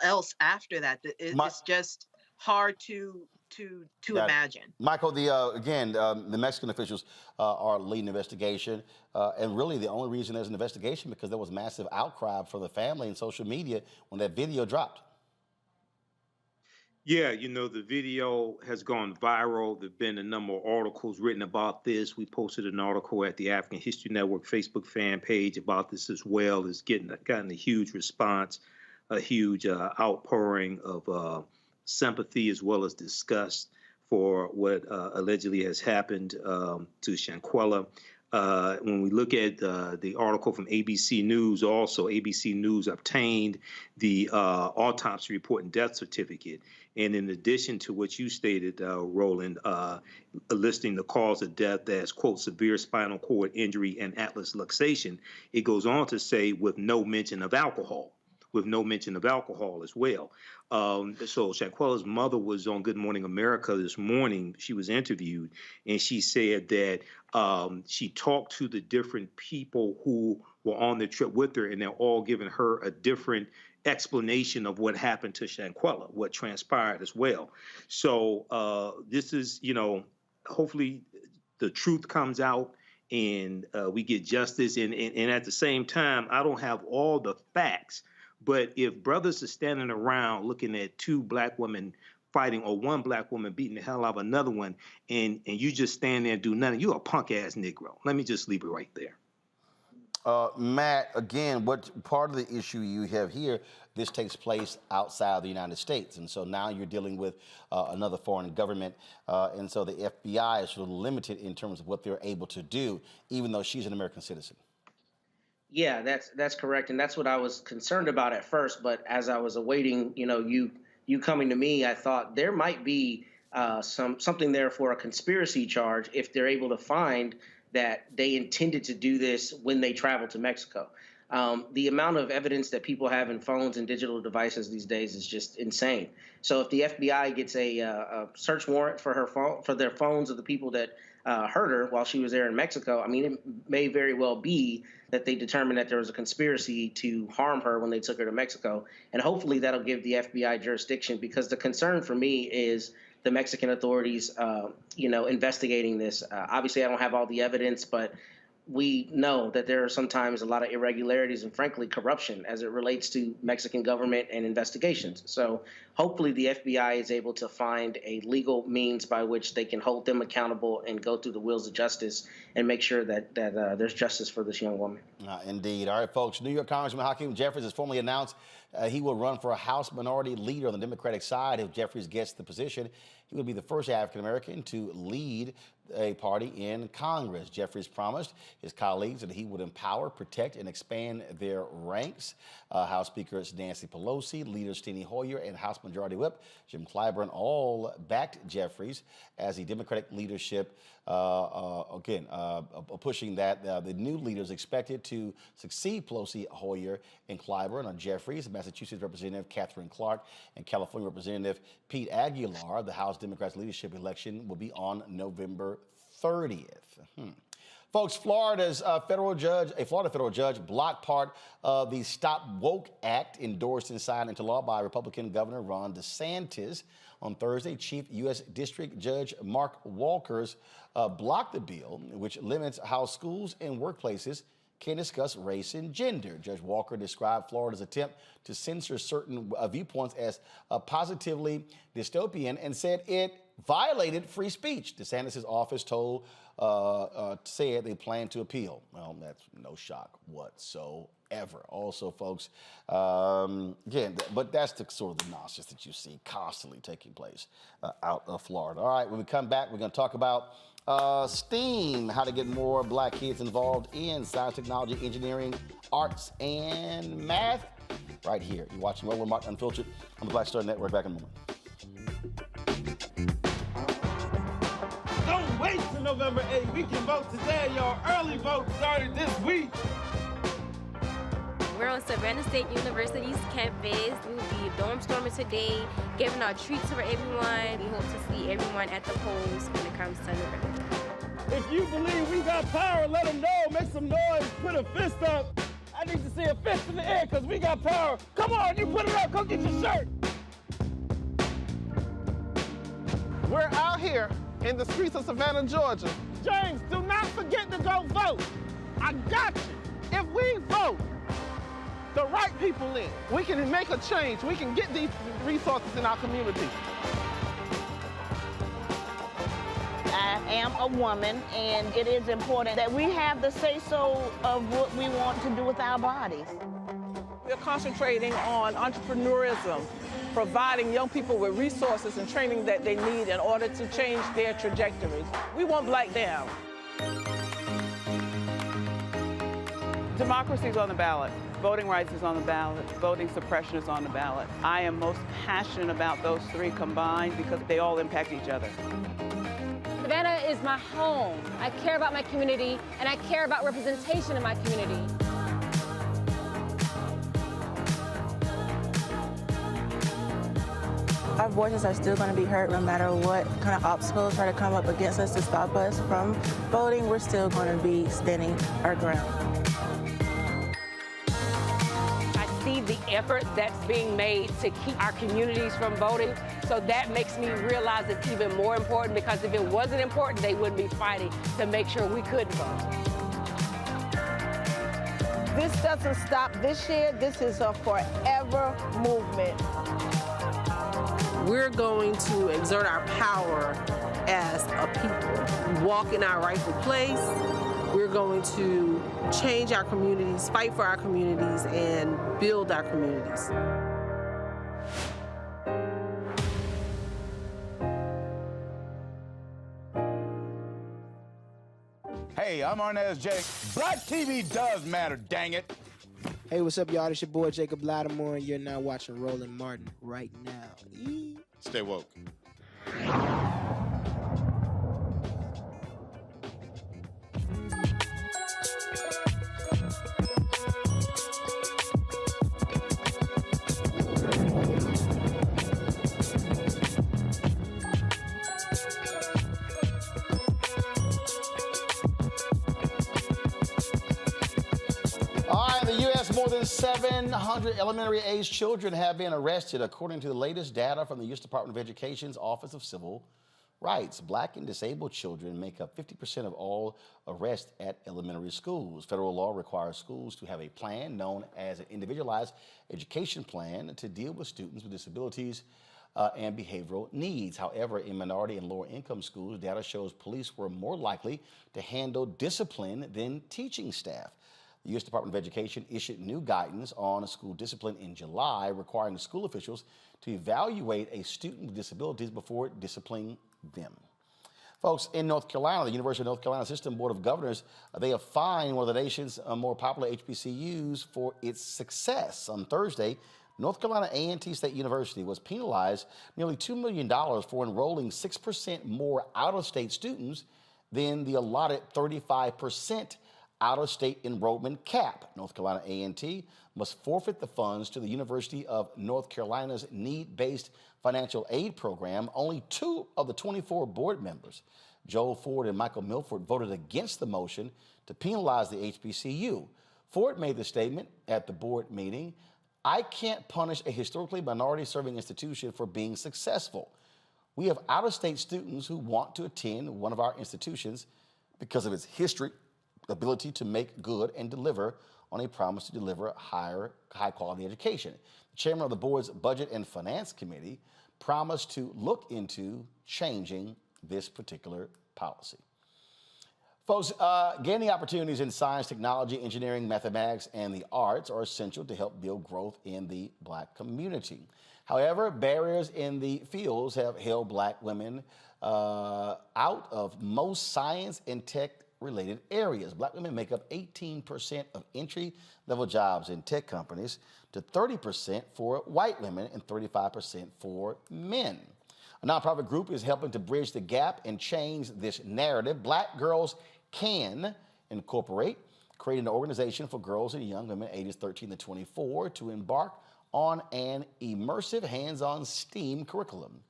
else after that. It's just hard to imagine. Michael, the Mexican officials are leading the investigation, and really the only reason there's an investigation because there was massive outcry from the family and social media when that video dropped. Yeah, you know, the video has gone viral. There have been a number of articles written about this. We posted an article at the African History Network Facebook fan page about this as well. It's gotten a huge response, a huge outpouring of sympathy as well as disgust for what allegedly has happened to Shanquella. When we look at the article from ABC News, also ABC News obtained the autopsy report and death certificate. And in addition to what you stated, Roland, listing the cause of death as, quote, severe spinal cord injury and atlas luxation, it goes on to say with no mention of alcohol. As well. So Shanquella's mother was on Good Morning America this morning. She was interviewed, and she said that she talked to the different people who were on the trip with her, and they're all giving her a different explanation of what happened to Shanquella, what transpired as well. So this is, you know, hopefully the truth comes out and we get justice. And at the same time, I don't have all the facts. But if brothers are standing around looking at two black women fighting or one black woman beating the hell out of another one, and you just stand there and do nothing, you're a punk-ass Negro. Let me just leave it right there. Matt, again, what part of the issue you have here, this takes place outside the United States. And so now you're dealing with another foreign government. And so the FBI is sort of limited in terms of what they're able to do, even though she's an American citizen. Yeah, that's correct, and that's what I was concerned about at first. But as I was awaiting, you know, you coming to me, I thought there might be something there for a conspiracy charge if they're able to find that they intended to do this when they traveled to Mexico. The amount of evidence that people have in phones and digital devices these days is just insane. So if the FBI gets a search warrant for her phone, for their phones of the people that hurt her while she was there in Mexico, I mean, it may very well be that they determined that there was a conspiracy to harm her when they took her to Mexico. And hopefully that'll give the FBI jurisdiction, because the concern for me is the Mexican authorities, investigating this. Obviously, I don't have all the evidence, but we know that there are sometimes a lot of irregularities and, frankly, corruption as it relates to Mexican government and investigations. So hopefully the FBI is able to find a legal means by which they can hold them accountable and go through the wheels of justice and make sure that there's justice for this young woman. Indeed. All right, folks. New York Congressman Hakeem Jefferies has formally announced he will run for a House Minority Leader on the Democratic side if Jeffries gets the position. he would be the first African American to lead a party in Congress. Jefferies promised his colleagues that he would empower, protect, and expand their ranks. House Speaker Nancy Pelosi, Leader Steny Hoyer, and House Majority Whip Jim Clyburn all backed Jefferies as the Democratic leadership, pushing that the new leaders expected to succeed Pelosi, Hoyer, and Clyburn on Jefferies. Massachusetts Representative Catherine Clark and California Representative Pete Aguilar. The House Democrats leadership election will be on November 30th. Folks, a Florida federal judge blocked part of the Stop Woke Act endorsed and signed into law by Republican Governor Ron DeSantis. On Thursday, Chief U.S. District Judge Mark Walkers blocked the bill, which limits how schools and workplaces can discuss race and gender. Judge Walker described Florida's attempt to censor certain viewpoints as positively dystopian and said it violated free speech. DeSantis' office said they plan to appeal. Well, that's no shock whatsoever. Also, folks, but that's the sort of the nonsense that you see constantly taking place out of Florida. All right, when we come back, we're going to talk about STEAM, how to get more black kids involved in science, technology, engineering, arts, and math. Right here. You're watching Roland Martin Unfiltered on the Black Star Network. Back in a moment. Don't wait till November 8th. We can vote today, y'all. Early vote started this week. We're on Savannah State University's campus. We will be dorm storming today, giving out treats for everyone. We hope to see everyone at the polls when it comes to November. If you believe we got power, let them know. Make some noise. Put a fist up. I need to see a fist in the air because we got power. Come on, you put it up. Go get your shirt. We're out here in the streets of Savannah, Georgia. James, do not forget to go vote. I got you. If we vote the right people in, we can make a change. We can get these resources in our community. I am a woman, and it is important that we have the say-so of what we want to do with our bodies. We're concentrating on entrepreneurism, providing young people with resources and training that they need in order to change their trajectories. We want Black down. Democracy is on the ballot. Voting rights is on the ballot. Voting suppression is on the ballot. I am most passionate about those three combined because they all impact each other. Savannah is my home. I care about my community, and I care about representation in my community. Our voices are still going to be heard no matter what kind of obstacles try to come up against us to stop us from voting. We're still going to be standing our ground. See the effort that's being made to keep our communities from voting. So that makes me realize it's even more important, because if it wasn't important, they wouldn't be fighting to make sure we could vote. This doesn't stop this year. This is a forever movement. We're going to exert our power as a people, walk in our rightful place. We're going to change our communities, fight for our communities, and build our communities. Hey, I'm Arnez J. Black TV does matter, dang it. Hey, what's up, y'all? It's your boy Jacob Lattimore, and you're now watching Roland Martin right now. Stay woke. More than 700 elementary-age children have been arrested, according to the latest data from the U.S. Department of Education's Office of Civil Rights. Black and disabled children make up 50% of all arrests at elementary schools. Federal law requires schools to have a plan known as an individualized education plan to deal with students with disabilities and behavioral needs. However, in minority and lower-income schools, data shows police were more likely to handle discipline than teaching staff. The U.S. Department of Education issued new guidance on school discipline in July, requiring school officials to evaluate a student with disabilities before disciplining them. Folks, in North Carolina, the University of North Carolina System Board of Governors, they have fined one of the nation's more popular HBCUs for its success. On Thursday, North Carolina A&T State University was penalized nearly $2 million for enrolling 6% more out-of-state students than the allotted 35% out-of-state enrollment cap. North Carolina A&T must forfeit the funds to the University of North Carolina's need-based financial aid program. Only 2 of the 24 board members, Joel Ford and Michael Milford, voted against the motion to penalize the HBCU. Ford made the statement at the board meeting, "I can't punish a historically minority-serving institution for being successful. We have out-of-state students who want to attend one of our institutions because of its history, ability to make good and deliver on a promise to deliver high-quality education." The chairman of the board's Budget and Finance Committee promised to look into changing this particular policy. Folks, gaining opportunities in science, technology, engineering, mathematics, and the arts are essential to help build growth in the Black community. However, barriers in the fields have held Black women out of most science and tech-related areas. Black women make up 18% of entry-level jobs in tech companies, to 30% for white women and 35% for men. A nonprofit group is helping to bridge the gap and change this narrative. Black Girls Can Incorporate, creating an organization for girls and young women ages 13 to 24 to embark on an immersive hands-on STEAM curriculum.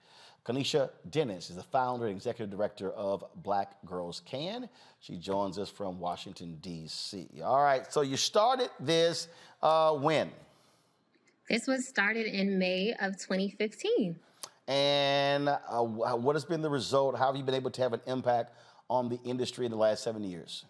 Kanisha Dennis is the founder and executive director of Black Girls Can. She joins us from Washington, D.C. All right, so you started this when? This was started in May of 2015. And what has been the result? How have you been able to have an impact on the industry in the last 7 years?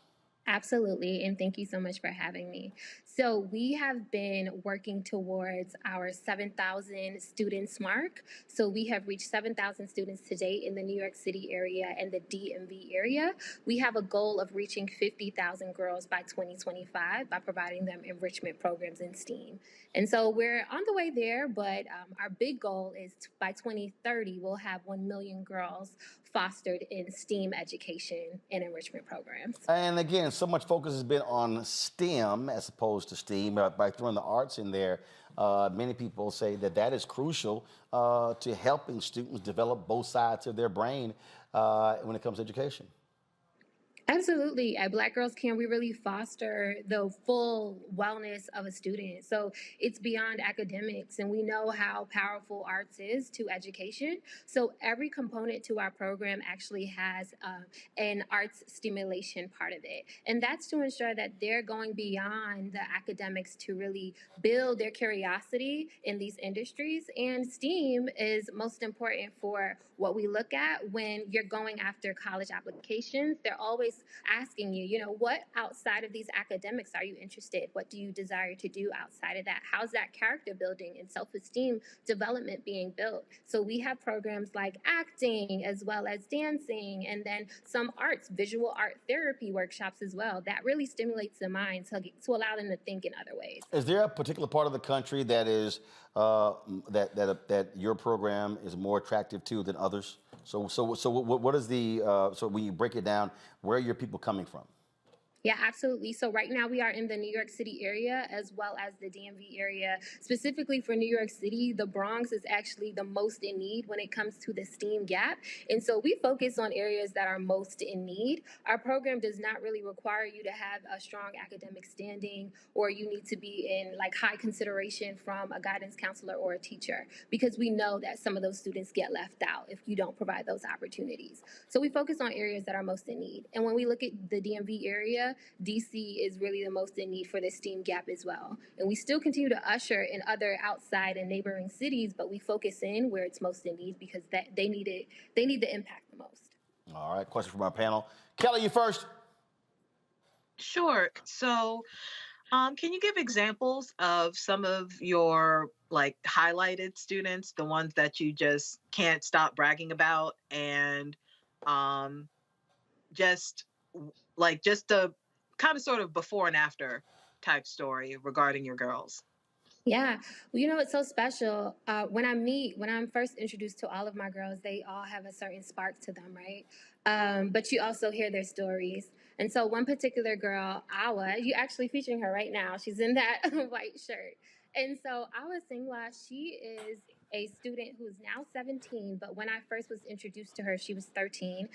Absolutely, and thank you so much for having me. So we have been working towards our 7,000 students mark. So we have reached 7,000 students to date in the New York City area and the DMV area. We have a goal of reaching 50,000 girls by 2025 by providing them enrichment programs in STEAM. And so we're on the way there, but our big goal is by 2030, we'll have 1 million girls fostered in STEAM education and enrichment programs. And again, so much focus has been on STEM as opposed to STEAM. By throwing the arts in there, many people say that that is crucial to helping students develop both sides of their brain when it comes to education. Absolutely. At Black Girls Can, we really foster the full wellness of a student. So it's beyond academics, and we know how powerful arts is to education. So every component to our program actually has an arts stimulation part of it. And that's to ensure that they're going beyond the academics to really build their curiosity in these industries. And STEAM is most important for what we look at when you're going after college applications. They're always asking you, what outside of these academics are you interested? What do you desire to do outside of that? How's that character building and self-esteem development being built? So we have programs like acting as well as dancing, and then some arts, visual art therapy workshops as well. That really stimulates the mind to allow them to think in other ways. Is there a particular part of the country that is that your program is more attractive to than others? So what is the so when you break it down, where are your people coming from? Yeah, absolutely. So right now we are in the New York City area as well as the DMV area. Specifically for New York City, the Bronx is actually the most in need when it comes to the STEAM gap. And so we focus on areas that are most in need. Our program does not really require you to have a strong academic standing, or you need to be in high consideration from a guidance counselor or a teacher, because we know that some of those students get left out if you don't provide those opportunities. So we focus on areas that are most in need. And when we look at the DMV area, DC is really the most in need for this STEAM gap as well. And we still continue to usher in other outside and neighboring cities, but we focus in where it's most in need because they need the impact the most. All right, question from our panel. Kelly, you first. Sure. So can you give examples of some of your highlighted students, the ones that you just can't stop bragging about, and just the kind of sort of before and after type story regarding your girls? Yeah, well, it's so special. When I'm first introduced to all of my girls, they all have a certain spark to them, right? But you also hear their stories. And so one particular girl, Awa, you actually featuring her right now. She's in that white shirt. And so Awa Singla, she is a student who's now 17, but when I first was introduced to her, she was 13.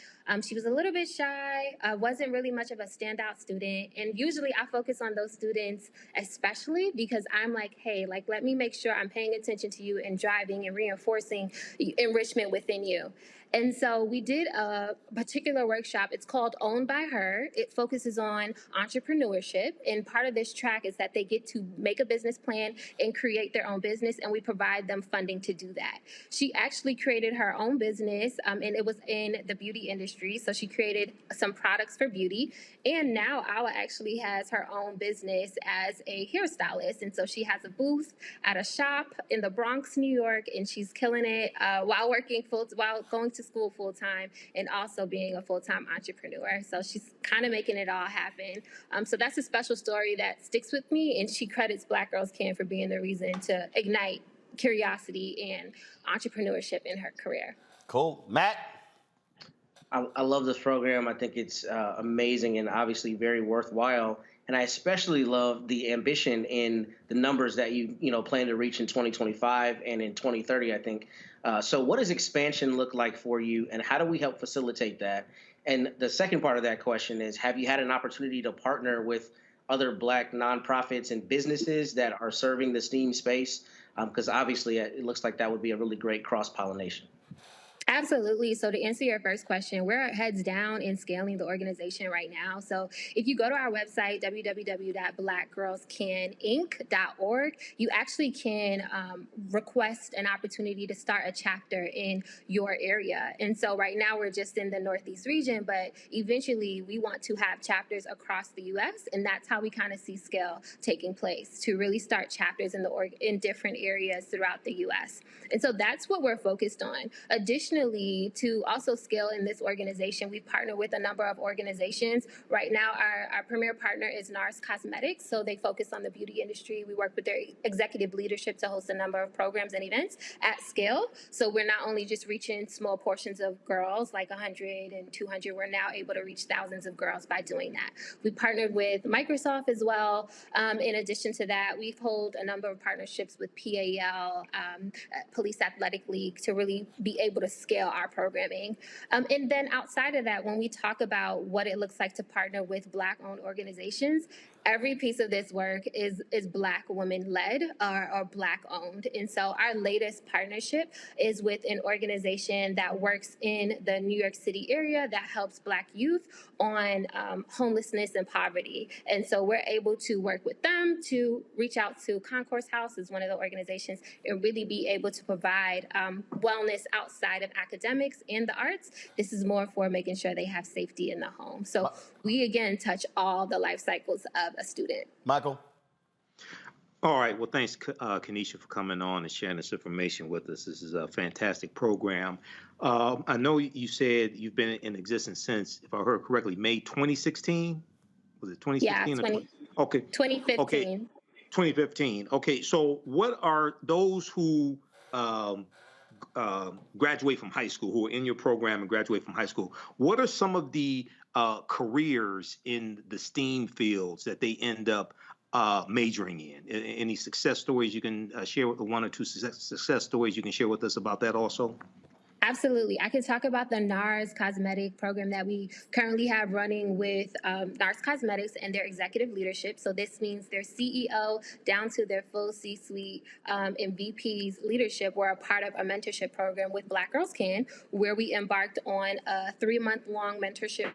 She was a little bit shy, wasn't really much of a standout student. And usually I focus on those students, especially because I'm like, hey, like, let me make sure I'm paying attention to you and driving and reinforcing enrichment within you. And so we did a particular workshop. It's called Owned by Her. It focuses on entrepreneurship. And part of this track is that they get to make a business plan and create their own business, and we provide them funding to do that. She actually created her own business, and it was in the beauty industry. So she created some products for beauty. And now Awa actually has her own business as a hairstylist. And so she has a booth at a shop in the Bronx, New York, and she's killing it while going to school full time and also being a full-time entrepreneur. So she's kind of making it all happen. So that's a special story that sticks with me, and she credits Black Girls Can for being the reason to ignite curiosity and entrepreneurship in her career. Cool. Matt? I love this program. I think it's amazing and obviously very worthwhile. And I especially love the ambition in the numbers that you plan to reach in 2025 and in 2030, I think. So what does expansion look like for you, and how do we help facilitate that? And the second part of that question is, have you had an opportunity to partner with other Black nonprofits and businesses that are serving the STEAM space? Because obviously it looks like that would be a really great cross-pollination. Absolutely. So to answer your first question, we're heads down in scaling the organization right now. So if you go to our website, www.blackgirlscaninc.org, you actually can request an opportunity to start a chapter in your area. And so right now we're just in the Northeast region, but eventually we want to have chapters across the U.S. And that's how we kind of see scale taking place, to really start chapters in different areas throughout the U.S. And so that's what we're focused on. Additionally, to also scale in this organization, we partner with a number of organizations. Right now, our premier partner is NARS Cosmetics. So they focus on the beauty industry. We work with their executive leadership to host a number of programs and events at scale. So we're not only just reaching small portions of girls, like 100 and 200, we're now able to reach thousands of girls by doing that. We partnered with Microsoft as well. In addition to that, we've held a number of partnerships with PAL, Police Athletic League, to really be able to scale our programming. And then outside of that, when we talk about what it looks like to partner with Black-owned organizations, every piece of this work is Black women-led or Black-owned. And so our latest partnership is with an organization that works in the New York City area that helps Black youth on homelessness and poverty. And so we're able to work with them to reach out to Concourse House, is one of the organizations, and really be able to provide wellness outside of academics and the arts. This is more for making sure they have safety in the home. So we, again, touch all the life cycles of a student. Michael? All right. Well, thanks, Kenesha, for coming on and sharing this information with us. This is a fantastic program. I know you said you've been in existence since, if I heard correctly, May 2016? Was it 2016? Yeah, Okay. 2015. Okay. 2015. Okay. So what are those who graduate from high school, who are in your program and graduate from high school, what are some of the careers in the STEAM fields that they end up majoring in? Any success stories you can share with, one or two success stories you can share with us about that also? Absolutely. I can talk about the NARS Cosmetic program that we currently have running with NARS Cosmetics and their executive leadership. So this means their CEO down to their full C-suite and VP's leadership were a part of a mentorship program with Black Girls Can, where we embarked on a 3-month-long mentorship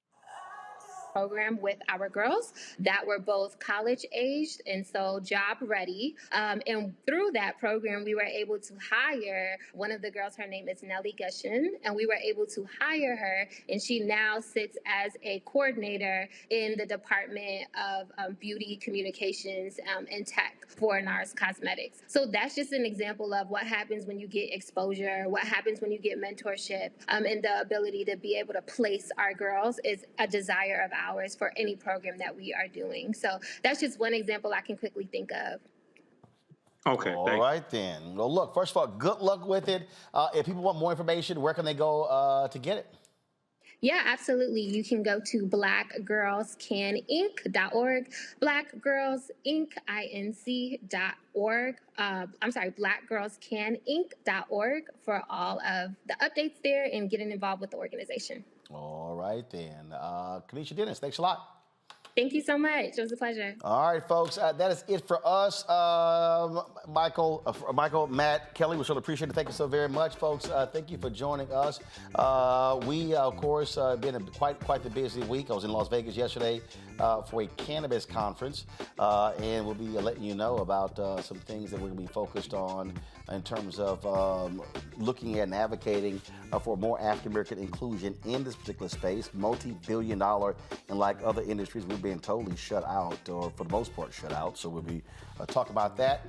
program with our girls that were both college aged and so job ready. And through that program, we were able to hire one of the girls. Her name is Nellie Gushin, and we were able to hire her, and she now sits as a coordinator in the Department of Beauty Communications and Tech for NARS Cosmetics. So that's just an example of what happens when you get exposure, what happens when you get mentorship, and the ability to be able to place our girls is a desire of hours for any program that we are doing. So that's just one example I can quickly think of. Okay. All right, then. Well, look, first of all, good luck with it. If people want more information, where can they go to get it? Yeah, absolutely. You can go to blackgirlscaninc.org, blackgirlsinc.org. I'm sorry, blackgirlscaninc.org for all of the updates there and getting involved with the organization. All right, then. Kanisha Dennis, thanks a lot. Thank you so much. It was a pleasure. All right, folks, that is it for us. Michael, Matt, Kelly, we sure appreciate it. Thank you so very much, folks. Thank you for joining us. We, of course, been a quite the busy week. I was in Las Vegas yesterday for a cannabis conference, and we'll be letting you know about some things that we're going to be focused on in terms of looking at and advocating for more African-American inclusion in this particular space, multi-billion-dollar, and like other industries, we've been totally shut out, or for the most part shut out. So we'll be talking about that.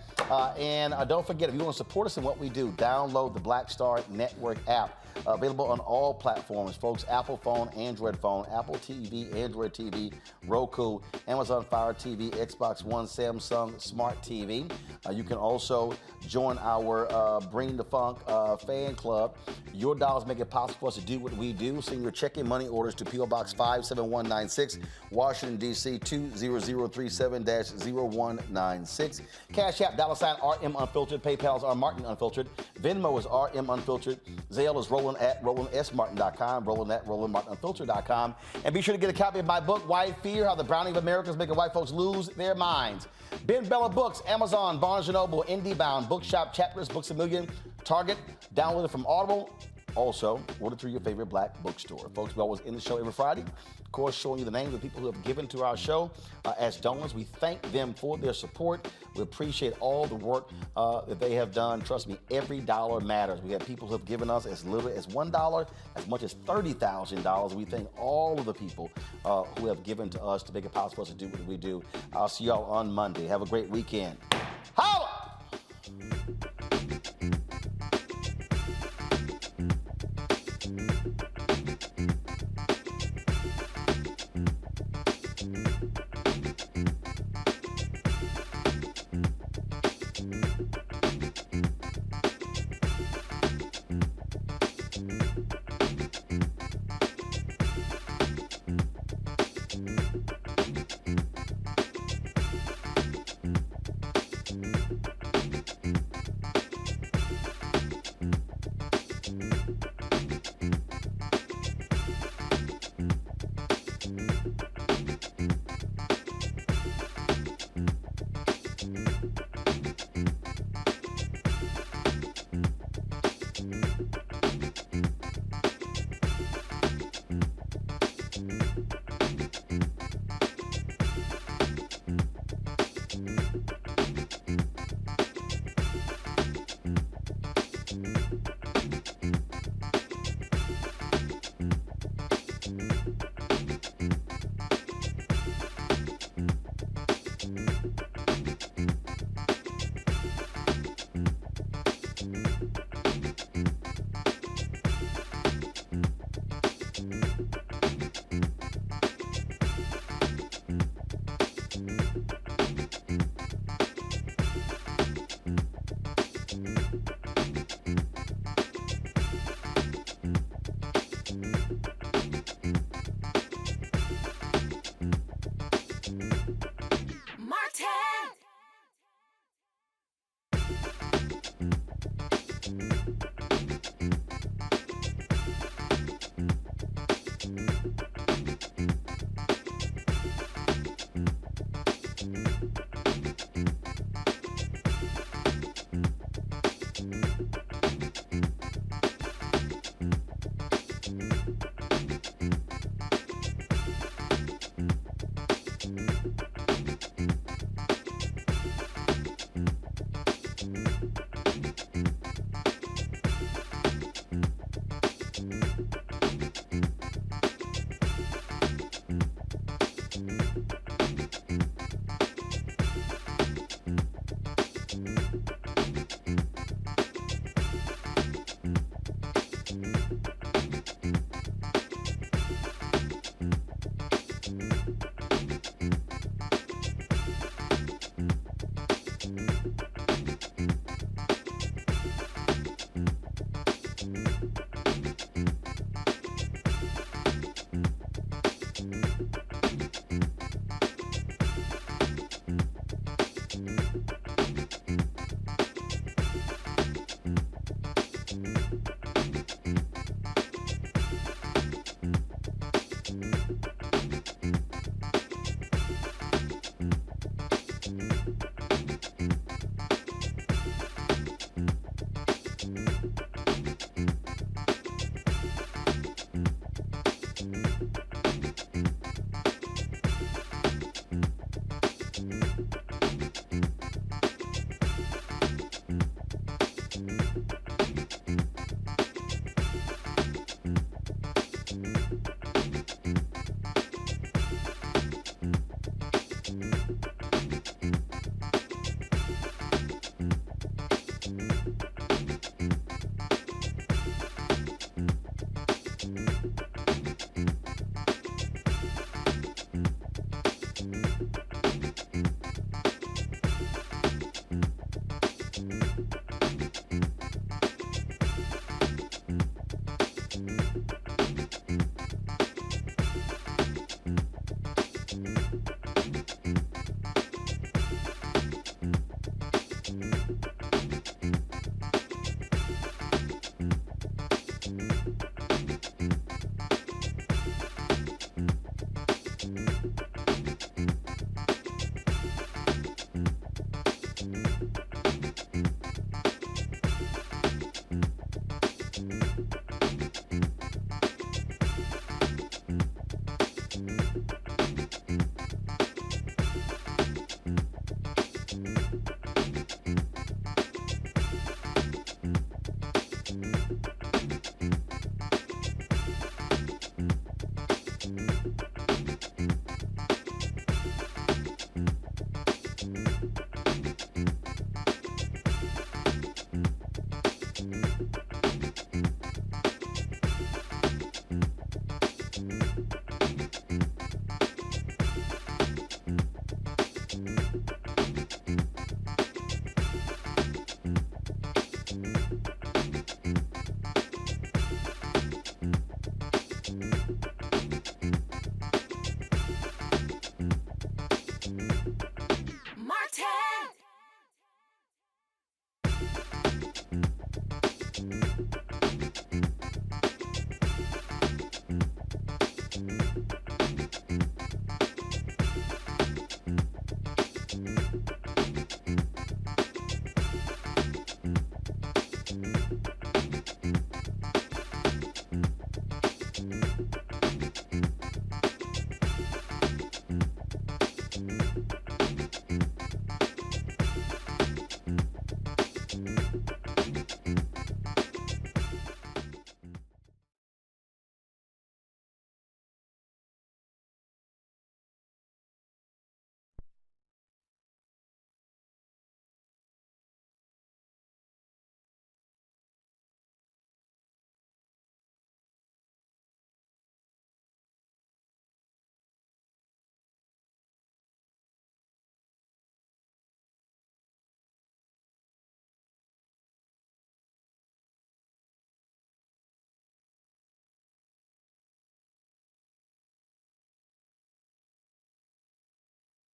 And don't forget, if you want to support us in what we do, download the Black Star Network app. Available on all platforms, folks. Apple phone, Android phone, Apple TV, Android TV, Roku, Amazon Fire TV, Xbox One, Samsung Smart TV. You can also join our Bring the Funk fan club. Your dollars make it possible for us to do what we do. Send your check and money orders to P.O. Box 57196, Washington, D.C. 20037-0196. Cash App, $RM Unfiltered. PayPal is R Martin Unfiltered. Venmo is RM Unfiltered. Zelle is Roland at RolandSMartin.com, Roland at RolandMartinUnfiltered.com. And be sure to get a copy of my book, White Fear, How the Browning of America is Making White Folks Lose Their Minds. Ben Bella Books, Amazon, Barnes & Noble, IndieBound, Bookshop, Chapters, Books A Million, Target. Download it from Audible. Also, order through your favorite black bookstore. Folks, we always end the show every Friday. Of course, showing you the names of people who have given to our show as donors. We thank them for their support. We appreciate all the work that they have done. Trust me, every dollar matters. We have people who have given us as little as $1, as much as $30,000. We thank all of the people who have given to us to make it possible for us to do what we do. I'll see y'all on Monday. Have a great weekend. Holla!